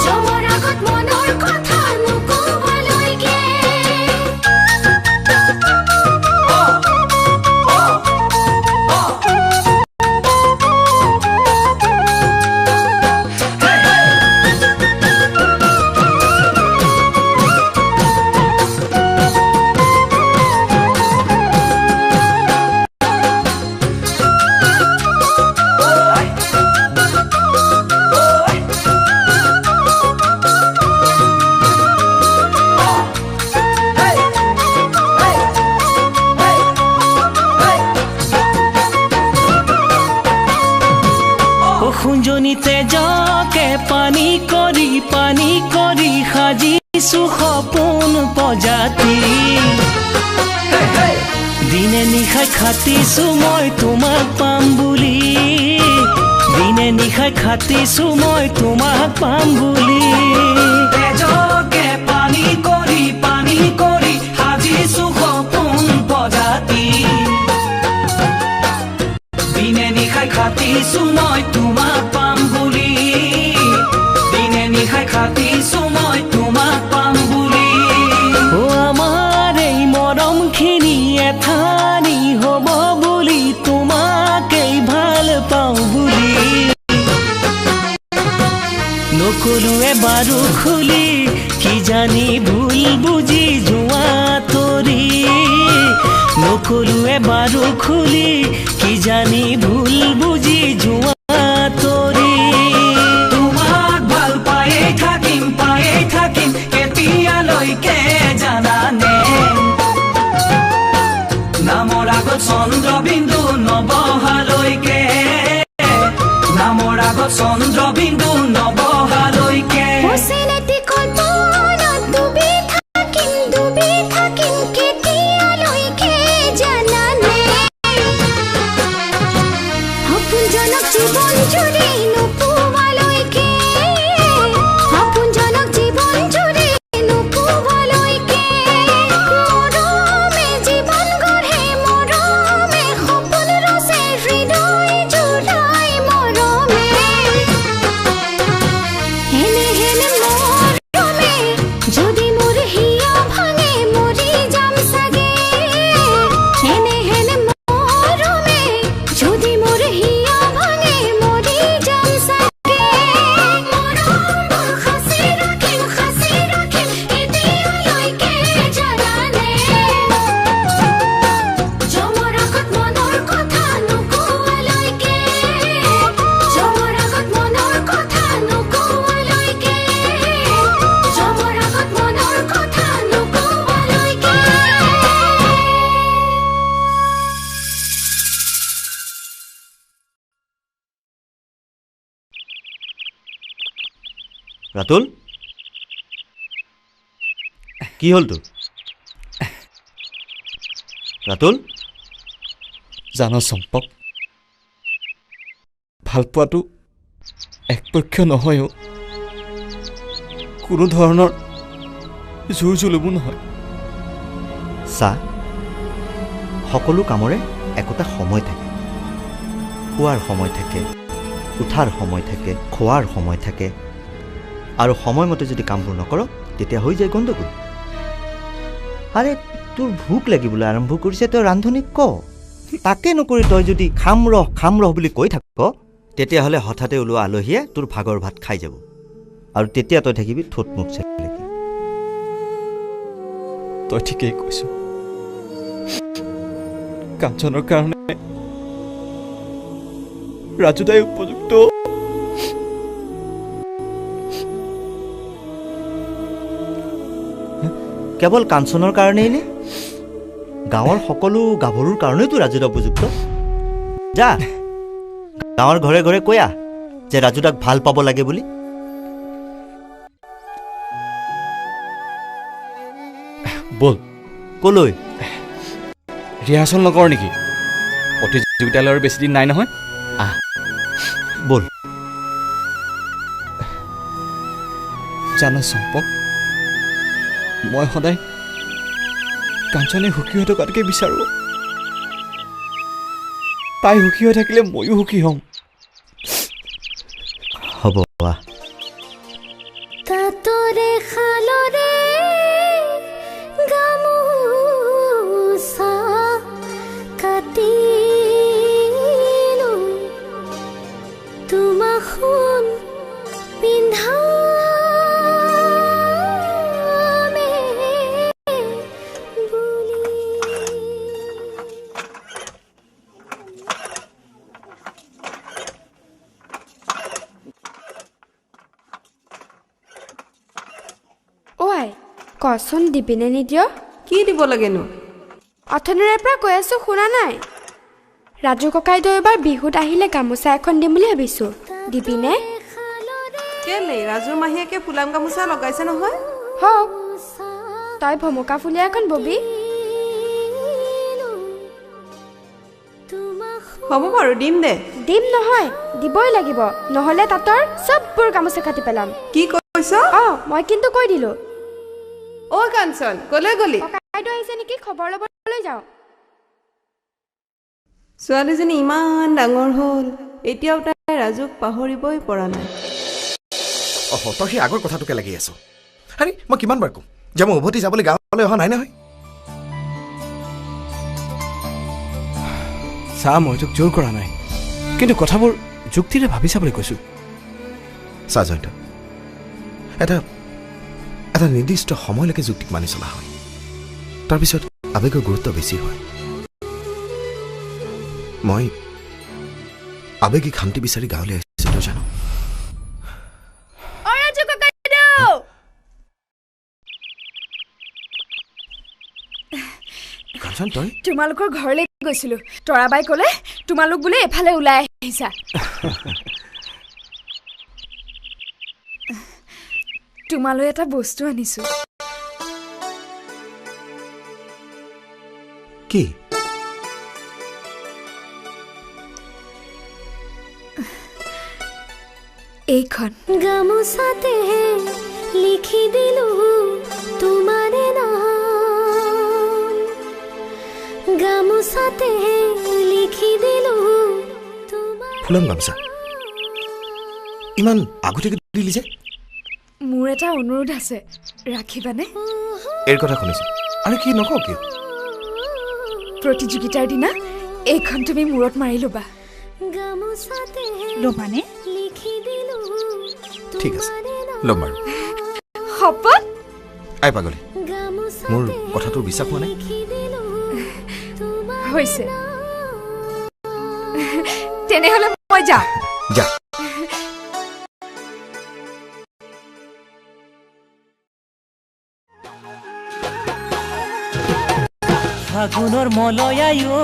জমৰ আগত মনৰ কথা নোকোৱালৈকে শুঞ্জনিতে জকে পানী কৰি সাজিছো সপোন প্ৰজাতি দিনে নিশাই খাটিছো মই তোমাক পাম বুলি দিনে নিশাই খাটিছো মই তোমাক পাম বুলি জকে পানী কৰি সাজিছো সপোন প্ৰজাতি দিনে নিশাই খাটিছো মই তোমাক পাম বুলি দিনে নিশাই খাটিছো মই তোমাক পাম বুলি আমাৰ এই মৰমখিনি এথানি হ'ব বুলি তোমাকেই ভাল পাওঁ বুলি নকলোৱে বাৰু খুলি কি জানি ভুল বুজি যোৱা তৰি নকলোৱে বাৰু খুলি কি জানি ভুল বুজি যোৱা তৰি তোমাক ভাল পায়েই থাকিম কেতিয়ালৈকে জানানে নামৰ আগত চন্দ্ৰবিন্দু নবহালৈকে নামৰ আগত চন্দ্ৰবিন্দু নবহালৈকে ডুবি থাকিম কেতিয়ালৈকে জানানে আপোনজনক জীৱন জুৰি নোপোৱালৈকে আপোনজনক জীৱন জুৰি নোপোৱালৈকে মৰমে জীৱন গঢ়ে মৰমে সপোন ৰাতুল কি হ'ল তোৰ ৰাতুল জানো চম্পক ভাল পোৱাটো একপক্ষ নহয়ও কোনো ধৰণৰ জোৰ জুলুমো নহয় চা সকলো কামৰে একোটা সময় থাকে খোৱাৰ সময় থাকে উঠাৰ সময় থাকে খোৱাৰ সময় থাকে আৰু সময়মতে যদি কামবোৰ নকৰ তেতিয়া হৈ যায় গণ্ডগোল আৰে তোৰ ভোক লাগিবলৈ আৰম্ভ কৰিছে তই ৰান্ধনীক ক তাকে নকৰি তই যদি খাম ৰহ বুলি কৈ থাক তেতিয়াহ'লে হঠাতে ওলোৱা আলহীয়ে তোৰ ভাগৰ ভাত খাই যাব আৰু তেতিয়া তই থাকিবি ঠোঁট মুখ চেলেকি তই ঠিকেই কৈছ কাঞ্চনৰ কাৰণে ৰাজুদাই উপযুক্ত কেৱল কাঞ্চনৰ কাৰণেই নে গাঁৱৰ সকলো গাভৰুৰ কাৰণেইতো ৰাজুদা উপযুক্ত যা গাঁৱৰ ঘৰে ঘৰে কৈ আহ যে ৰাজুদাক ভাল পাব লাগে বুলি বল কলৈ ৰিহাৰ্চল নকৰ নেকি প্ৰতিযোগিতালৈ বেছি দিন নাই নহয় আহ বল জানো চম্পক মই সদায় কাঞ্চনে সুখী হৈ থকাতকে বিচাৰোঁ তাই সুখী হৈ থাকিলে ময়ো সুখী হ'ম হ'ব তাতৰে খালৰে গামোচা কাটিলো তোমাক সোণ পিন্ধা কচোন দিবিনে নিদিয় কি দিব লাগেনো অথনিৰে পৰা কৈ আছো শুনা নাই ৰাজু ককাইদেউ এবাৰ বিহুত আহিলে গামোচা এখন দিম বুলি ভাবিছো দিবিনে কেলে ৰাজুৰ মাহীয়েকে ফুলাম গামোচা লগাইছে নহয় হওক তই ভমুকা ফুলীয়া এখন ববি হ'ব বাৰু দিম দে দিম নহয় দিবই লাগিব নহ'লে তাতৰ চববোৰ গামোচা কাটি পেলাম কি কৈছ মই কিন্তু কৈ দিলো অ কাঞ্চন কলৈ গলি ককাইদেউ আহিছে নেকি খবৰ ল'বলৈ যাওঁ ছোৱালীজনী ইমান ডাঙৰ হ'ল এতিয়াও তাই ৰাজুক পাহৰিবই পৰা নাই তই সেই আগৰ কথাটোকে লাগি আছ আৰে মই কিমান বাৰ ক'ম যে মই উভতি যাবলৈ গাঁৱলৈ অহা নাই নহয় চা মই তোক জোৰ কৰা নাই কিন্তু কথাবোৰ যুক্তিৰে ভাবি চাবলৈ কৈছোঁ চা জয়ন্ত এটা নিৰ্দিষ্ট সময়লৈকে যুক্তিক মানি চলা হয় তাৰপিছত আৱেগৰ গুৰুত্ব বেছি হয় মই আৱেগিক শান্তি বিচাৰি গাঁৱলৈ আহিছিলোঁ জানো কাঞ্চন তই তোমালোকৰ ঘৰলৈ গৈছিলো তৰাবাই ক'লে তোমালোক বোলে এফালে ওলাই আহিছা তোমালৈ এটা বস্তু আনিছো কি এইখন গামোচাতে লিখি দিলো তোমাৰে নাম গামোচাতে লিখি দিলো ফুলাম গামোচা ইমান আগতীয়াকৈ দিলি যে মোৰ এটা অনুৰোধ আছে ৰাখিবানে এই কথা শুনিছো আৰু কি নকওঁ কিয় প্ৰতিযোগিতাৰ দিনা এইখন তুমি মূৰত মাৰি ল'বা ল'বানে ঠিক আছে ল'ম বাৰু শপত আই পাগলী মোৰ কথাটো বিশ্বাস হোৱা নাই হৈছে তেনেহ'লে মই যাওঁ যা ফাগুনৰ মলয়ায়ো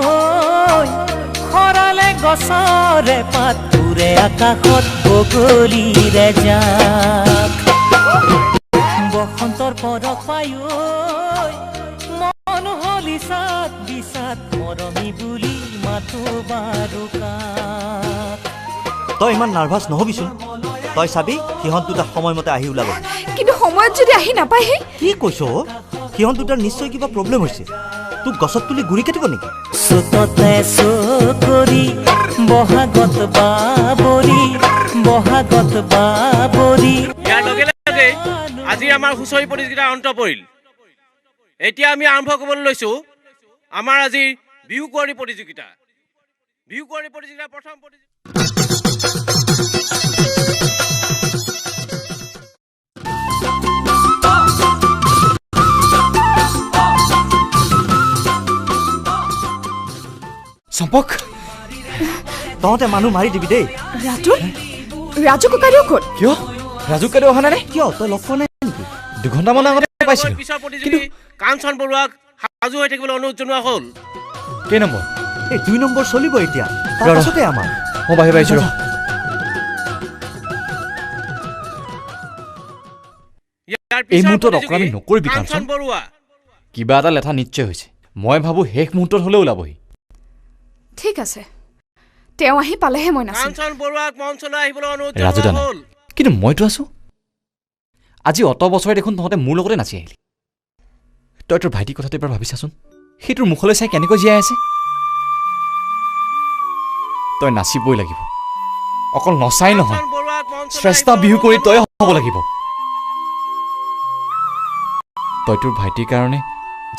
খৰালে গছৰে পাত পুৰে আকাশত বগলীৰে যাক পৰক পায়ো মন হলি সাত বিসাত মৰমি বুলি মাতো বাৰুকা তই ইমান নাৰ্ভাছ নহবিচোন তই চাবি সিহঁত দুটা সময়মতে আহি ওলাব কিন্তু সময়ত যদি আহি নাপায়হি কি কৈছ সিহঁত দুটাৰ নিশ্চয় কিবা প্ৰব্লেম হৈছে তোক গছত তুলি গুৰি কাটিব নেকি সুততে সুকৰি বহাগত বাবৰি ইয়াৰ লগে লগে আজি আমাৰ হুঁচৰি প্ৰতিযোগিতাৰ অন্ত পৰিল এতিয়া আমি আৰম্ভ কৰিবলৈ লৈছো আমাৰ আজি বিহু কুঁৱৰী প্ৰতিযোগিতাৰ প্ৰথম চম্পক তহঁতে মানুহ মাৰি দিবি দেই ৰাজু ককাইদেউ ক'ত কিয় ৰাজু ককাইদেউ অহা নাই কিয় তই লগ পোৱা নাই নেকি 2 ঘণ্টামান আগতে পাইছিলো পিছৰ প্ৰতিযোগী কাঞ্চন বৰুৱাক সাজু হৈ থাকিবলৈ অনুৰোধ জনোৱা হ'ল কেই নম্বৰ এই 2 নম্বৰ চলিব এতিয়া তাৰপাছতে আমাৰ মই বাহিৰ পাইছো এই মুহূৰ্তত অকৰামি নকৰিবি কাঞ্চন বৰুৱা কিবা এটা লেঠা নিশ্চয় হৈছে মই ভাবো শেষ মুহূৰ্তত হ'লেও ওলাবহি ঠিক আছে তেওঁ আহি পালেহে মই নাচিম কাঞ্চন বৰুৱাক মঞ্চলৈ আহিবলৈ অনুৰোধ ৰাজু জনোৱা দানা হ'ল কিন্তু মইতো আছো আজি অত বছৰে দেখোন তহঁতে মোৰ লগতে নাচি আহিলি তই তোৰ ভাইটিৰ কথাটো এবাৰ ভাবিছাচোন সেই তোৰ মুখলৈ চাই কেনেকৈ জীয়াই আছে তই নাচিবই লাগিব অকল নচাই নহয় শ্ৰেষ্ঠ বিহু কৰি তই হ'ব লাগিব তই তোৰ ভাইটিৰ কাৰণে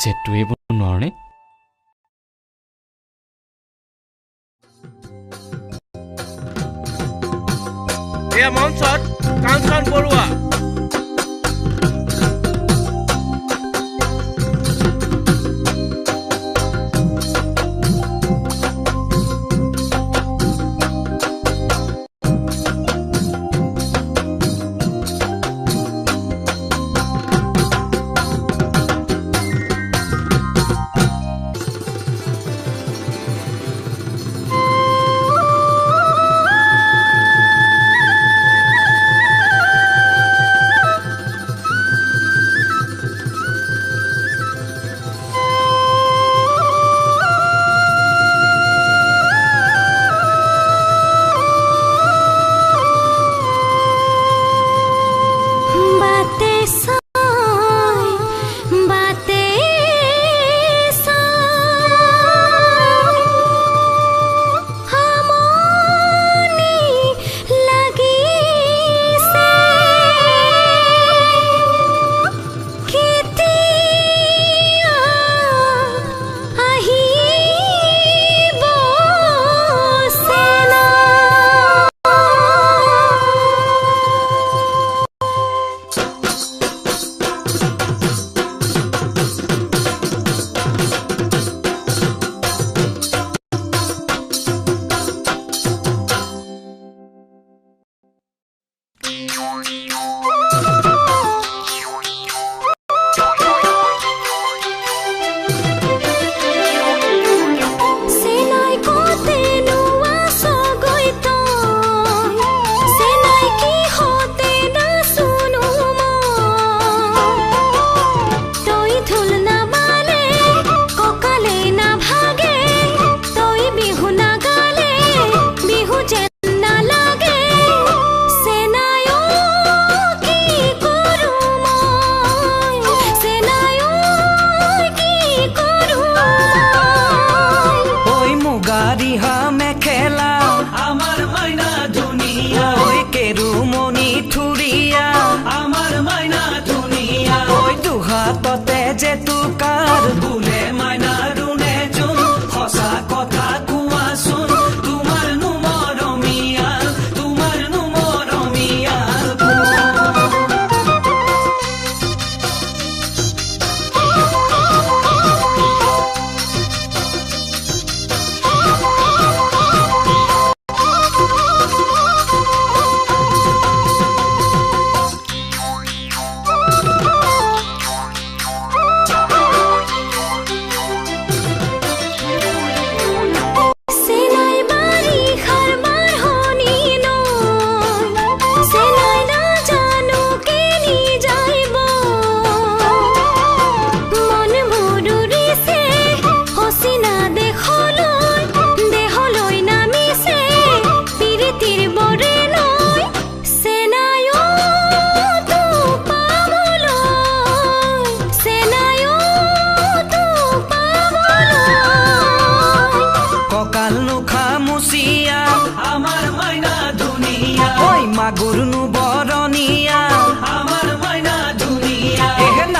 জেদটো এৰিব নোৱাৰনে এয়া মঞ্চত কাঞ্চন বৰুৱা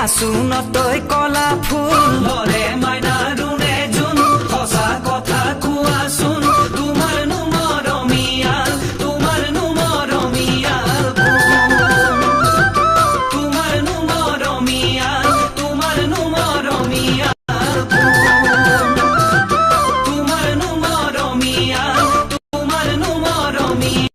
আছোন তই কলা ফুল লৰে মাইনা ৰুণে জোন সঁচা কথা কোৱাচোন তোমাৰ নো মৰমিয়াল তোমাৰ নো মৰমিয়াল তোমাৰ নো মৰমিয়াল তোমাৰ নো মৰমিয়াল তোমাৰ নো মৰমিয়াল তোমাৰ নো মৰমিয়াল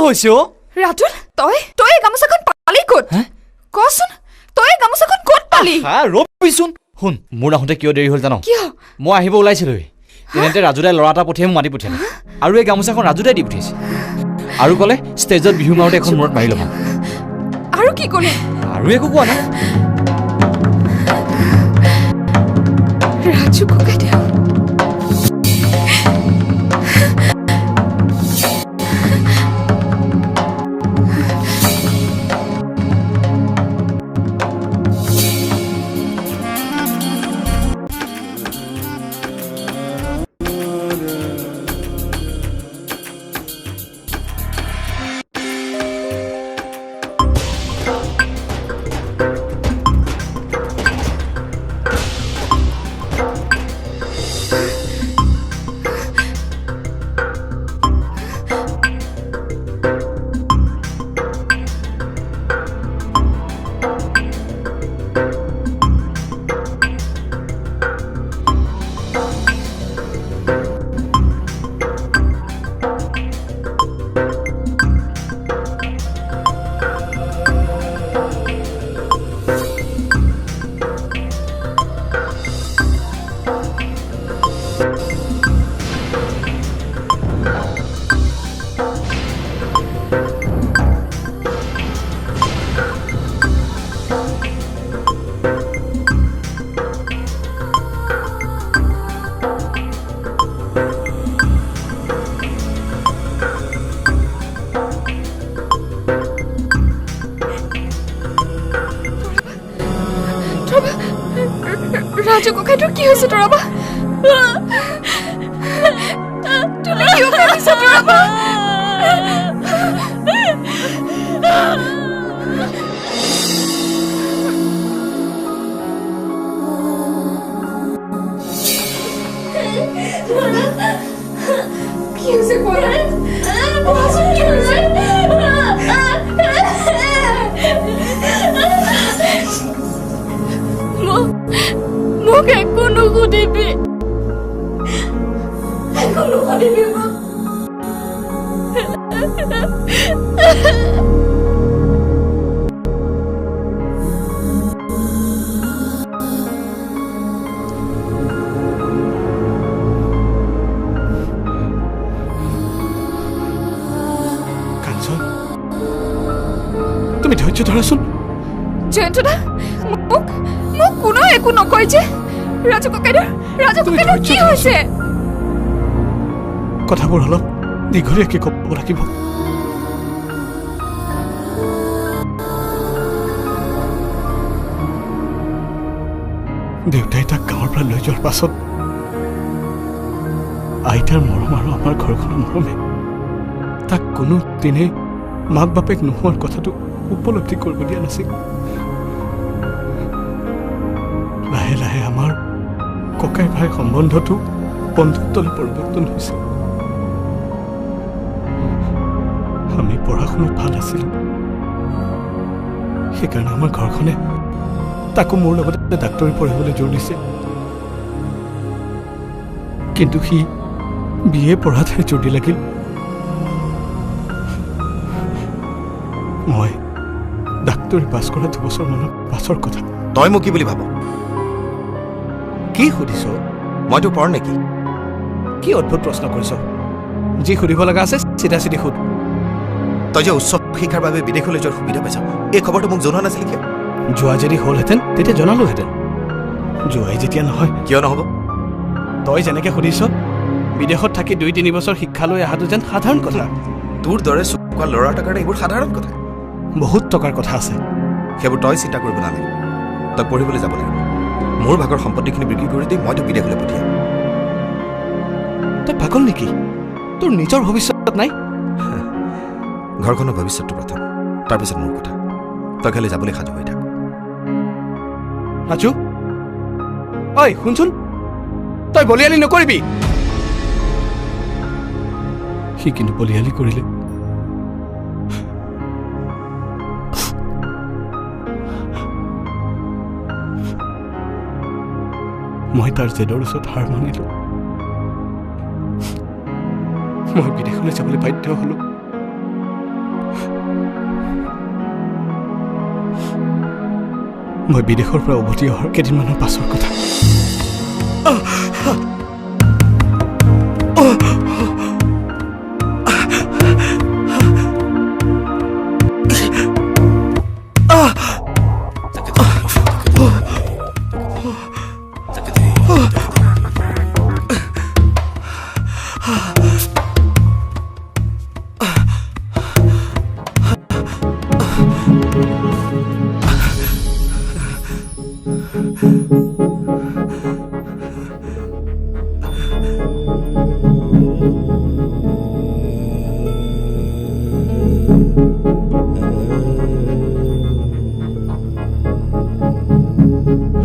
হৈছে অ ৰাতুল তই গামোচাখন পালি ক'ত কচোন তই গামোচাখন ক'ত পালি ৰবিচোন শুন মোৰ আহোঁতে কিয় দেৰি হ'ল জানো কিয় মই আহিব ওলাইছিলোঁ তেনেতে ৰাজুদাই ল'ৰা এটা পঠিয়াই মোক মাতি পঠিয়ালে আৰু এই গামোচাখন ৰাজুদাই দি পঠিয়াইছে আৰু ক'লে ষ্টেজত বিহু মাৰোঁতে এখন মূৰত মাৰি ল'বা আৰু কি ক'লে আৰু একো কোৱা নাই ৰাজু ককাই দিয়া ৰাজু ককাই তোৰ কি হৈছে তৰাবা তুমি কিয় কান্দিছা তৰাবা কি হৈছে কোৱা কোৱাচোন কি হৈছে মোক একো নুসুধিবি কাঞ্চন তুমি ধৈৰ্য ধৰাচোন জয়ন্তদা মোক কোনো একো নকয় যে ৰাজু ককাইদেউ কি হৈছে কথাবোৰ অলপ দীঘলীয়াকৈ ক'ব লাগিব দেউতাই তাক গাঁৱৰ পৰা লৈ যোৱাৰ পাছত আইতাৰ মৰম আৰু আমাৰ ঘৰখনৰ মৰমে তাক কোনোদিনে মাক বাপেক নোহোৱাৰ কথাটো উপলব্ধি কৰিব দিয়া নাছিল লাহে লাহে আমাৰ ককাই ভাই সম্বন্ধটো বন্ধুত্বলৈ পৰিৱৰ্তন হৈছে আমি পঢ়া শুনাত ভাল আছিলোঁ সেইকাৰণে আমাৰ ঘৰখনে তাকো মোৰ লগতে ডাক্তৰী পঢ়িবলৈ জোৰ দিছে কিন্তু সি বিএ পঢ়াতহে জোৰ দি লাগিল মই ডাক্তৰী পাছ কৰা 2 বছৰমানৰ পাছৰ কথা। তই মোক কি বুলি ভাব? কি সুধিছ? মইতো পঢ় নেকি? কি অদ্ভুত প্ৰশ্ন কৰিছ? যি সুধিব লগা আছে চিধা চিধি সুধ। তই যে উচ্চ শিক্ষাৰ বাবে বিদেশলৈ যোৱাৰ সুবিধা পাইছ, এই খবৰটো মোক জনোৱা নাছিলি কিয়? যোৱা যদি হ'লহেঁতেন তেতিয়া জনালোহেঁতেন। যোৱাই যেতিয়া নহয়। কিয় নহ'ব? তই যেনেকৈ সুধিছ বিদেশত থাকি 2-3 বছৰ শিক্ষা লৈ অহাটো যেন সাধাৰণ কথা। তোৰ দৰে চোকা ল'ৰা এটাৰ কাৰণে এইবোৰ সাধাৰণ কথা। বহুত টকাৰ কথা আছে। সেইবোৰ তই চিন্তা কৰিব নালাগে। তই পঢ়িবলৈ যাব লাগিব। মোৰ ভাগৰ সম্পত্তিখিনি বিক্ৰী কৰি দি মই তোক বিদেশলৈ পঠিয়াম। তই পাগল নেকি? তোৰ নিজৰ ভৱিষ্যত নাই? ঘৰখনৰ ভৱিষ্যতটো প্ৰথম, তাৰপিছত মোৰ কথা। তই খালি যাবলৈ সাজু হৈ থাক। ৰাজু, ঐ শুনচোন, তই বলিয়ালি নকৰিবি। সি কিন্তু বলিয়ালি কৰিলে মই তাৰ জেদৰ ওচৰত হাৰ মানিলো। মই বিদেশলৈ যাবলৈ বাধ্য হলো। মই বিদেশৰ পৰা উভতি অহাৰ কেইদিনমানৰ পাছৰ কথা।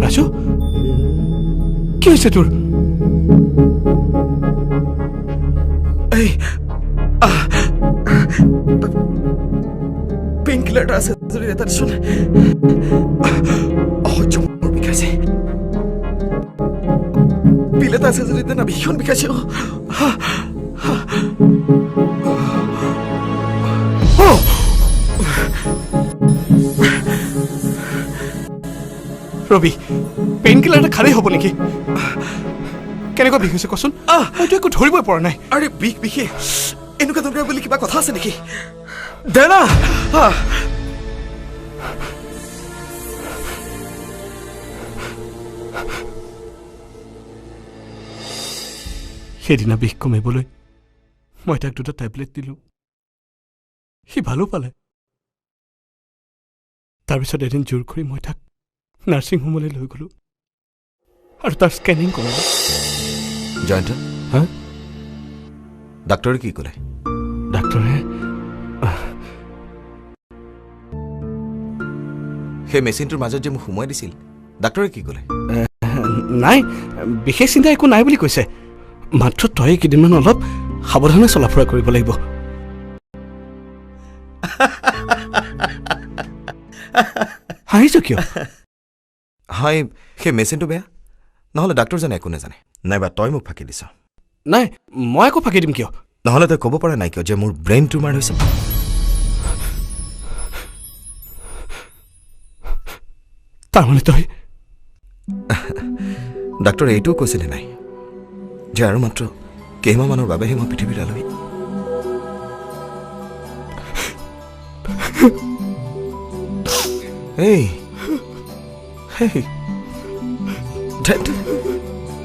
ৰাজু, কি হৈছে তোৰ? পেইন কিলাৰ এটা আছে যদি এটা দিছোন। মোৰ বিষাইছে। পিল এটা আছে যদি না ভীষণ বিষাইছে। ৰবি, পেইন কিলাৰ এটা খালেই হ'ব নেকি? কেনেকুৱা বিষ হৈছে কচোন? মইতো একো ধৰিবই পৰা নাই। আৰে বিষে এনেকুৱা ধৰণৰ বুলি কিবা কথা আছে নেকি? দে না। সেইদিনা বিষ কমিবলৈ মই তাক 2টা টেবলেট দিলোঁ। সি ভালো পালে। তাৰপিছত এদিন জোৰ কৰি মই তাক নাৰ্ছিং হোমলৈ লৈ গ'লোঁ আৰু তাৰ স্কেনিং কৰালোঁ। জয়ন্ত, হা? ডাক্তৰে কি ক'লে? ডাক্তৰে সেই মেচিনটোৰ মাজত যে মোক সোমোৱাই দিছিল, ডাক্তৰে কি ক'লে? নাই, বিশেষ চিন্তা একো নাই বুলি কৈছে। মাত্ৰ তই কেইদিনমান অলপ সাৱধানে চলা ফুৰা কৰিব লাগিব। হাঁহিছ কিয়? হয়, সেই মেচিনটো বেয়া, নহ'লে ডাক্তৰজনে একো নাজানে। নাইবা তই মোক ফাঁকি দিছ? নাই, মই একো ফাঁকি দিম কিয়? নহ'লে তই ক'ব পৰা নাই কিয় যে মোৰ ব্ৰেইন টিউমাৰ হৈছে? তাৰমানে তই ডাক্তৰে এইটোও কৈছিলে নাই যে আৰু মাত্ৰ কেইমাহমানৰ বাবেহে মই পৃথিৱীৰ আলহী?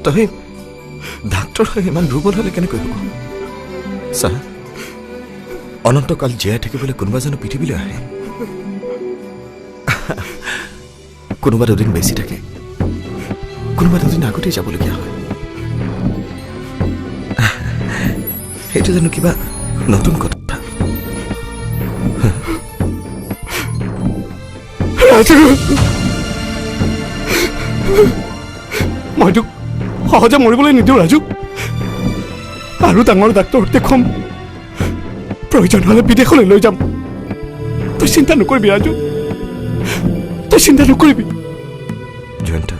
তই ডাক্তৰ হৈ ইমান দুৰ্বল হ'লে কেনেকৈ হ'ব? চা, অনন্তকাল জীয়াই থাকিবলৈ কোনোবা জানো পৃথিৱীলৈ আহে? কোনোবা দুদিন বেছি থাকে, কোনোবা দুদিন আগতেই যাবলগীয়া হয়। সেইটো জানো কিবা নতুন কথা? মই তোক সহজে মৰিবলৈ নিদিওঁ ৰাজু। আৰু ডাঙৰ ডাক্তৰক দেখুৱাম, প্ৰয়োজন হ'লে বিদেশলৈ লৈ যাম। তই চিন্তা নকৰিবি ৰাজু, তই চিন্তা নকৰিবি। জয়ন্ত,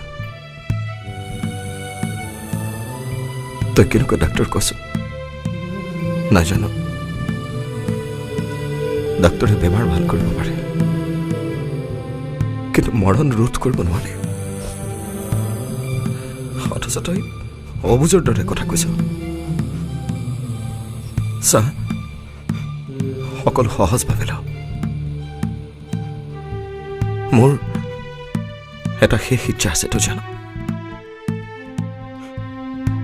তই কেনেকুৱা ডাক্তৰ কচোন? নাজানো। ডাক্তৰে বেমাৰ ভাল কৰিব পাৰে, কিন্তু মৰণ ৰোধ কৰিব নোৱাৰে। অথচ তই অবুজৰ দৰে কথা কৈছ। চা, সকলো সহজভাৱে ল। মোৰ এটা শেষ ইচ্ছা আছে, তই জান।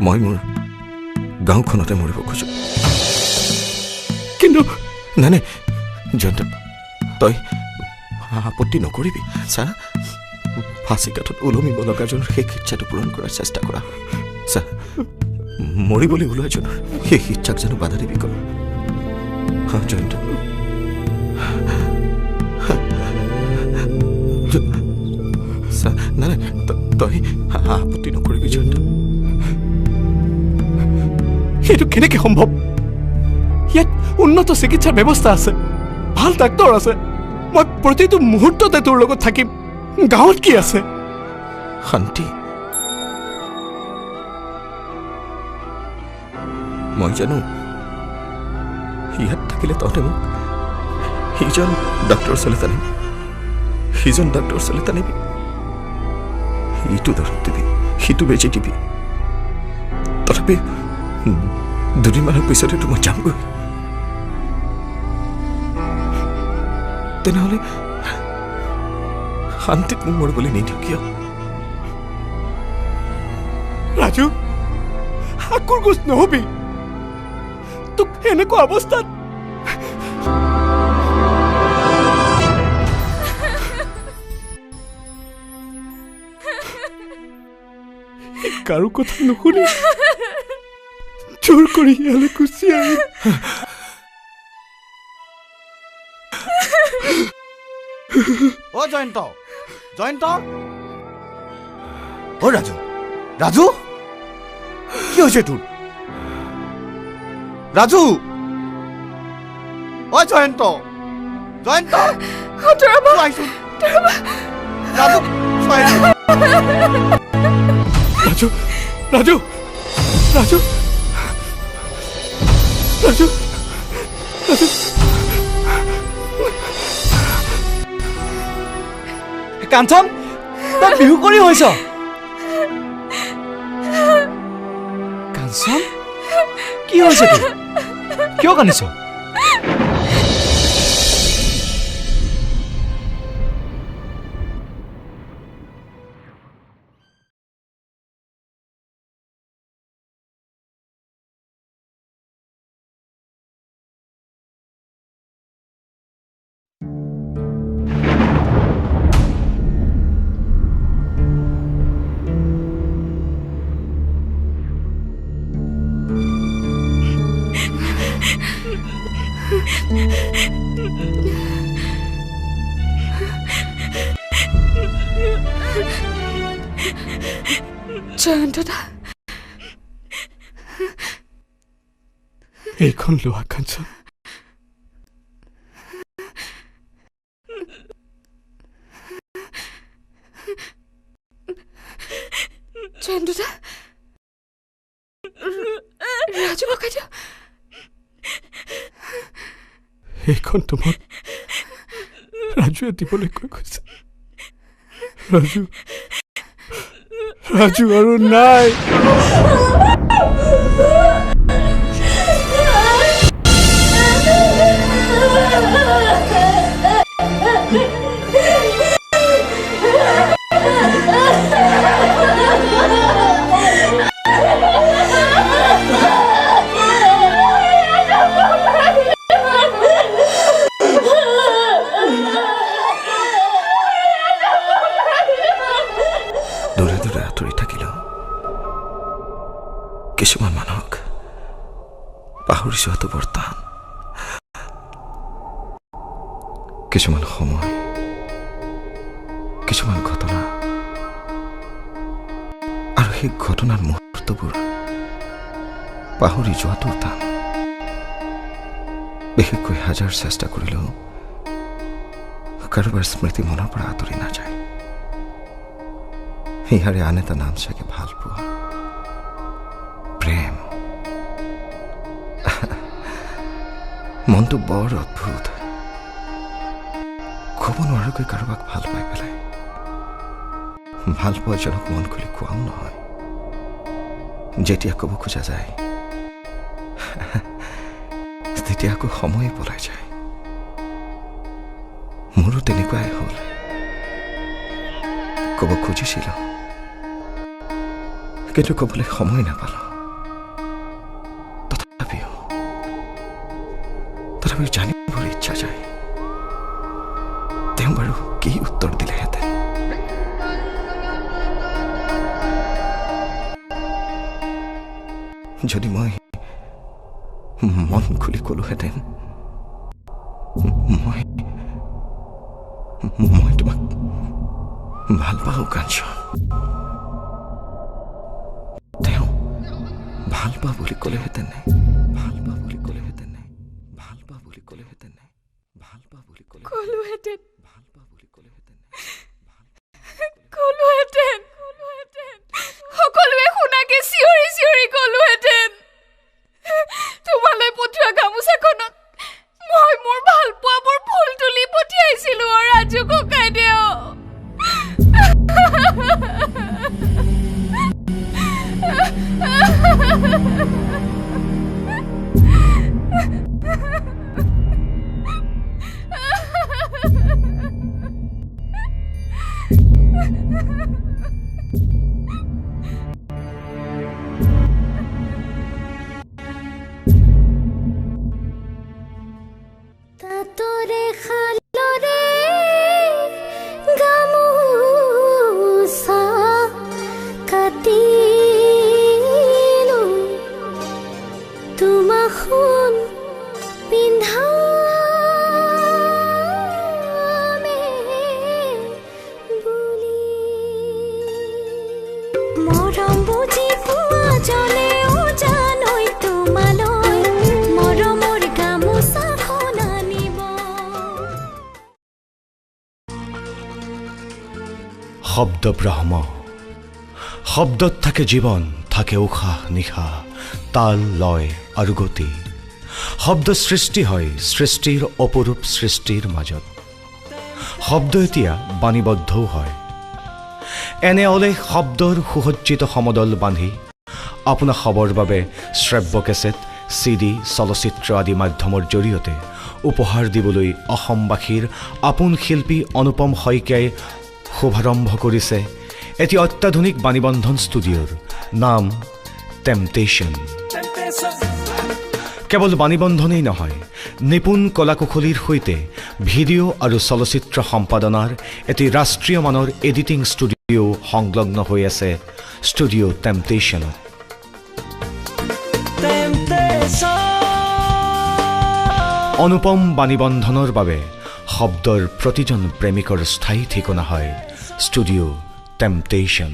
মই মোৰ গাঁওখনতে মৰিব খোজো। কিন্তু নাই নাই জয়ন্ত, তই আপত্তি নকৰিবি। চা, ফাঁচি কাঠত ওলমিব লগাজনৰ শেষ ইচ্ছাটো পূৰণ কৰাৰ চেষ্টা কৰা। চা, মৰিবলৈ ওলোৱাজনৰ শেষ ইচ্ছাক জানো বাধা দিবি ক? জয়ন্ত, নাই নাই তই আপত্তি নকৰিবি জয়ন্ত। সেইটো কেনেকে সম্ভৱ? ইয়াত উন্নত চিকিৎসাৰ ব্যৱস্থা আছে, ভাল ডাক্তৰ আছে। মই প্ৰতিটো মুহূৰ্ততে তোৰ লগত থাকিম। গাঁৱত কি আছে? শান্তি। মই জানো ইয়াত থাকিলে তহঁতে মোক সিজন ডাক্তৰ ওচৰলৈ টানিবি, সিজন ডাক্তৰ ওচৰলৈ টানিবি, ইটো দৰৱ দিবি, সিটো বেজি দিবি। তথাপি দুদিনমানৰ পিছতেতো মই যামগৈ। তেনেহ'লে শান্তিত মোক মৰিবলৈ নিদিওঁ কিয়? ৰাজু, আকুৰ গোচ নহবি। তোক এনেকুৱা অৱস্থাত কাৰো কথা নুশুনি জোৰ কৰি ইয়ালৈ গুচি আহি অ জয়ন্ত, জয়ন্ত, অ ৰাজু, ৰাজু, কি হৈছে তোৰ? ৰাজু, অ জয়ন্ত, জয়ন্ত, চোৱাইচোন ৰাজু, চোৱাইচোন। ৰাজু, ৰাজু, ৰাজু, ৰাজু, ৰাজু। কাঞ্চন, তই বিহু কৰি হৈছ? কাঞ্চন, কি হৈছে তোৰ? কিয় কান্দিছ? জয়ন্তদা, এইখন লোৱা কাঞ্চন। জয়ন্তদা, ৰাজু ককাই দিয়ক। এইখন তোমাক ৰাজুৱে দিবলৈ কৈ কৈছে। ৰাজু, ৰাজু আৰু নাই। কিছুমান মানুহক পাহৰি যোৱাটো বৰ টান। কিছুমান সময়, কিছুমান ঘটনা আৰু সেই ঘটনাৰ মুহূৰ্তবোৰ পাহৰি যোৱাটো টান। বিশেষকৈ হাজাৰ চেষ্টা কৰিলেও কাৰোবাৰ স্মৃতি মনৰ পৰা আঁতৰি নাযায়। ইয়াৰে আন এটা নাম চাগে ভাল পোৱা, প্ৰেম। মনটো বৰ অদ্ভুত। ক'ব নোৱাৰোগৈ কাৰোবাক ভাল পাই পেলাই ভাল পোৱাজনক মন খুলি কোৱাও নহয় যেতিয়া ক'ব খোজা যায় তেতিয়া আকৌ সময় পলাই যায় মোৰো তেনেকুৱাই হ'ল ক'ব খুজিছিলোঁ কিন্তু ক'বলৈ সময় নাপালোঁ তথাপিও জানিবলৈ ইচ্ছা যায় তেওঁ বাৰু কি উত্তৰ দিলেহেঁতেন যদি মই মন খুলি ক'লোহেঁতেন মই তোমাক ভাল পাওঁ কাঞ্চন তেওঁ ভাল পা বুলি ক'লেহেঁতেন নাই ভাল পা বুলি ক'লেহেঁতেন নাই ভাল পা বুলি ক'লেহেঁতেন নাই ভাল পা বুলি ক'লোহেঁতেন ভাল পা বুলি ক'লেহেঁতেন ক'লোহেঁতেন সকলোৱে শুনাকে চিঞৰি চিঞৰি ক'লোহেঁতেন তোমালৈ পঠোৱা গামোচাখনত মই মোৰ ভাল পোৱাবোৰ ফুল তুলি পঠিয়াইছিলো ৰাজু ককাইদেউ তাতৰে খালৰে গামোচা কাটিলো তোমাক সোণ পিন্ধামে বুলি মৰম বুজি পোৱা জনেও জানৈ তোমালৈ মৰমৰ গামোচা শব্দ ব্ৰহ্ম শব্দত থাকে জীৱন থাকে উশাহ নিশাহ তাল লয় আৰু গতি শব্দ সৃষ্টি হয় সৃষ্টিৰ অপৰূপ সৃষ্টিৰ মাজত শব্দ এতিয়া বাণীবদ্ধও হয় এনে অলেখ শব্দৰ সুসজ্জিত সমদল বান্ধি আপোনাৰ খবৰ বাবে শ্ৰাব্য কেছেট CD চলচ্চিত্ৰ আদি মাধ্যমৰ জৰিয়তে উপহাৰ দিবলৈ অসমবাসীৰ আপোন শিল্পী অনুপম শইকীয়াই শুভাৰম্ভ কৰিছে এটি অত্যাধুনিক বাণীবন্ধন ষ্টুডিঅ'ৰ নাম টেম্পটেশ্যন কেৱল বাণীবন্ধনেই নহয় নিপুণ কলাকুশলীৰ সৈতে ভিডিঅ' আৰু চলচ্চিত্ৰ সম্পাদনাৰ এটি ৰাষ্ট্ৰীয় মানৰ এডিটিং ষ্টুডিঅ' সংলগ্ন হৈ আছে ষ্টুডিঅ' টেম্পটেশ্যনত অনুপম বাণীবন্ধনৰ বাবে শব্দৰ প্ৰতিজন প্ৰেমিকৰ স্থায়ী ঠিকনা হয় ষ্টুডিঅ' টেম্পটেশ্যন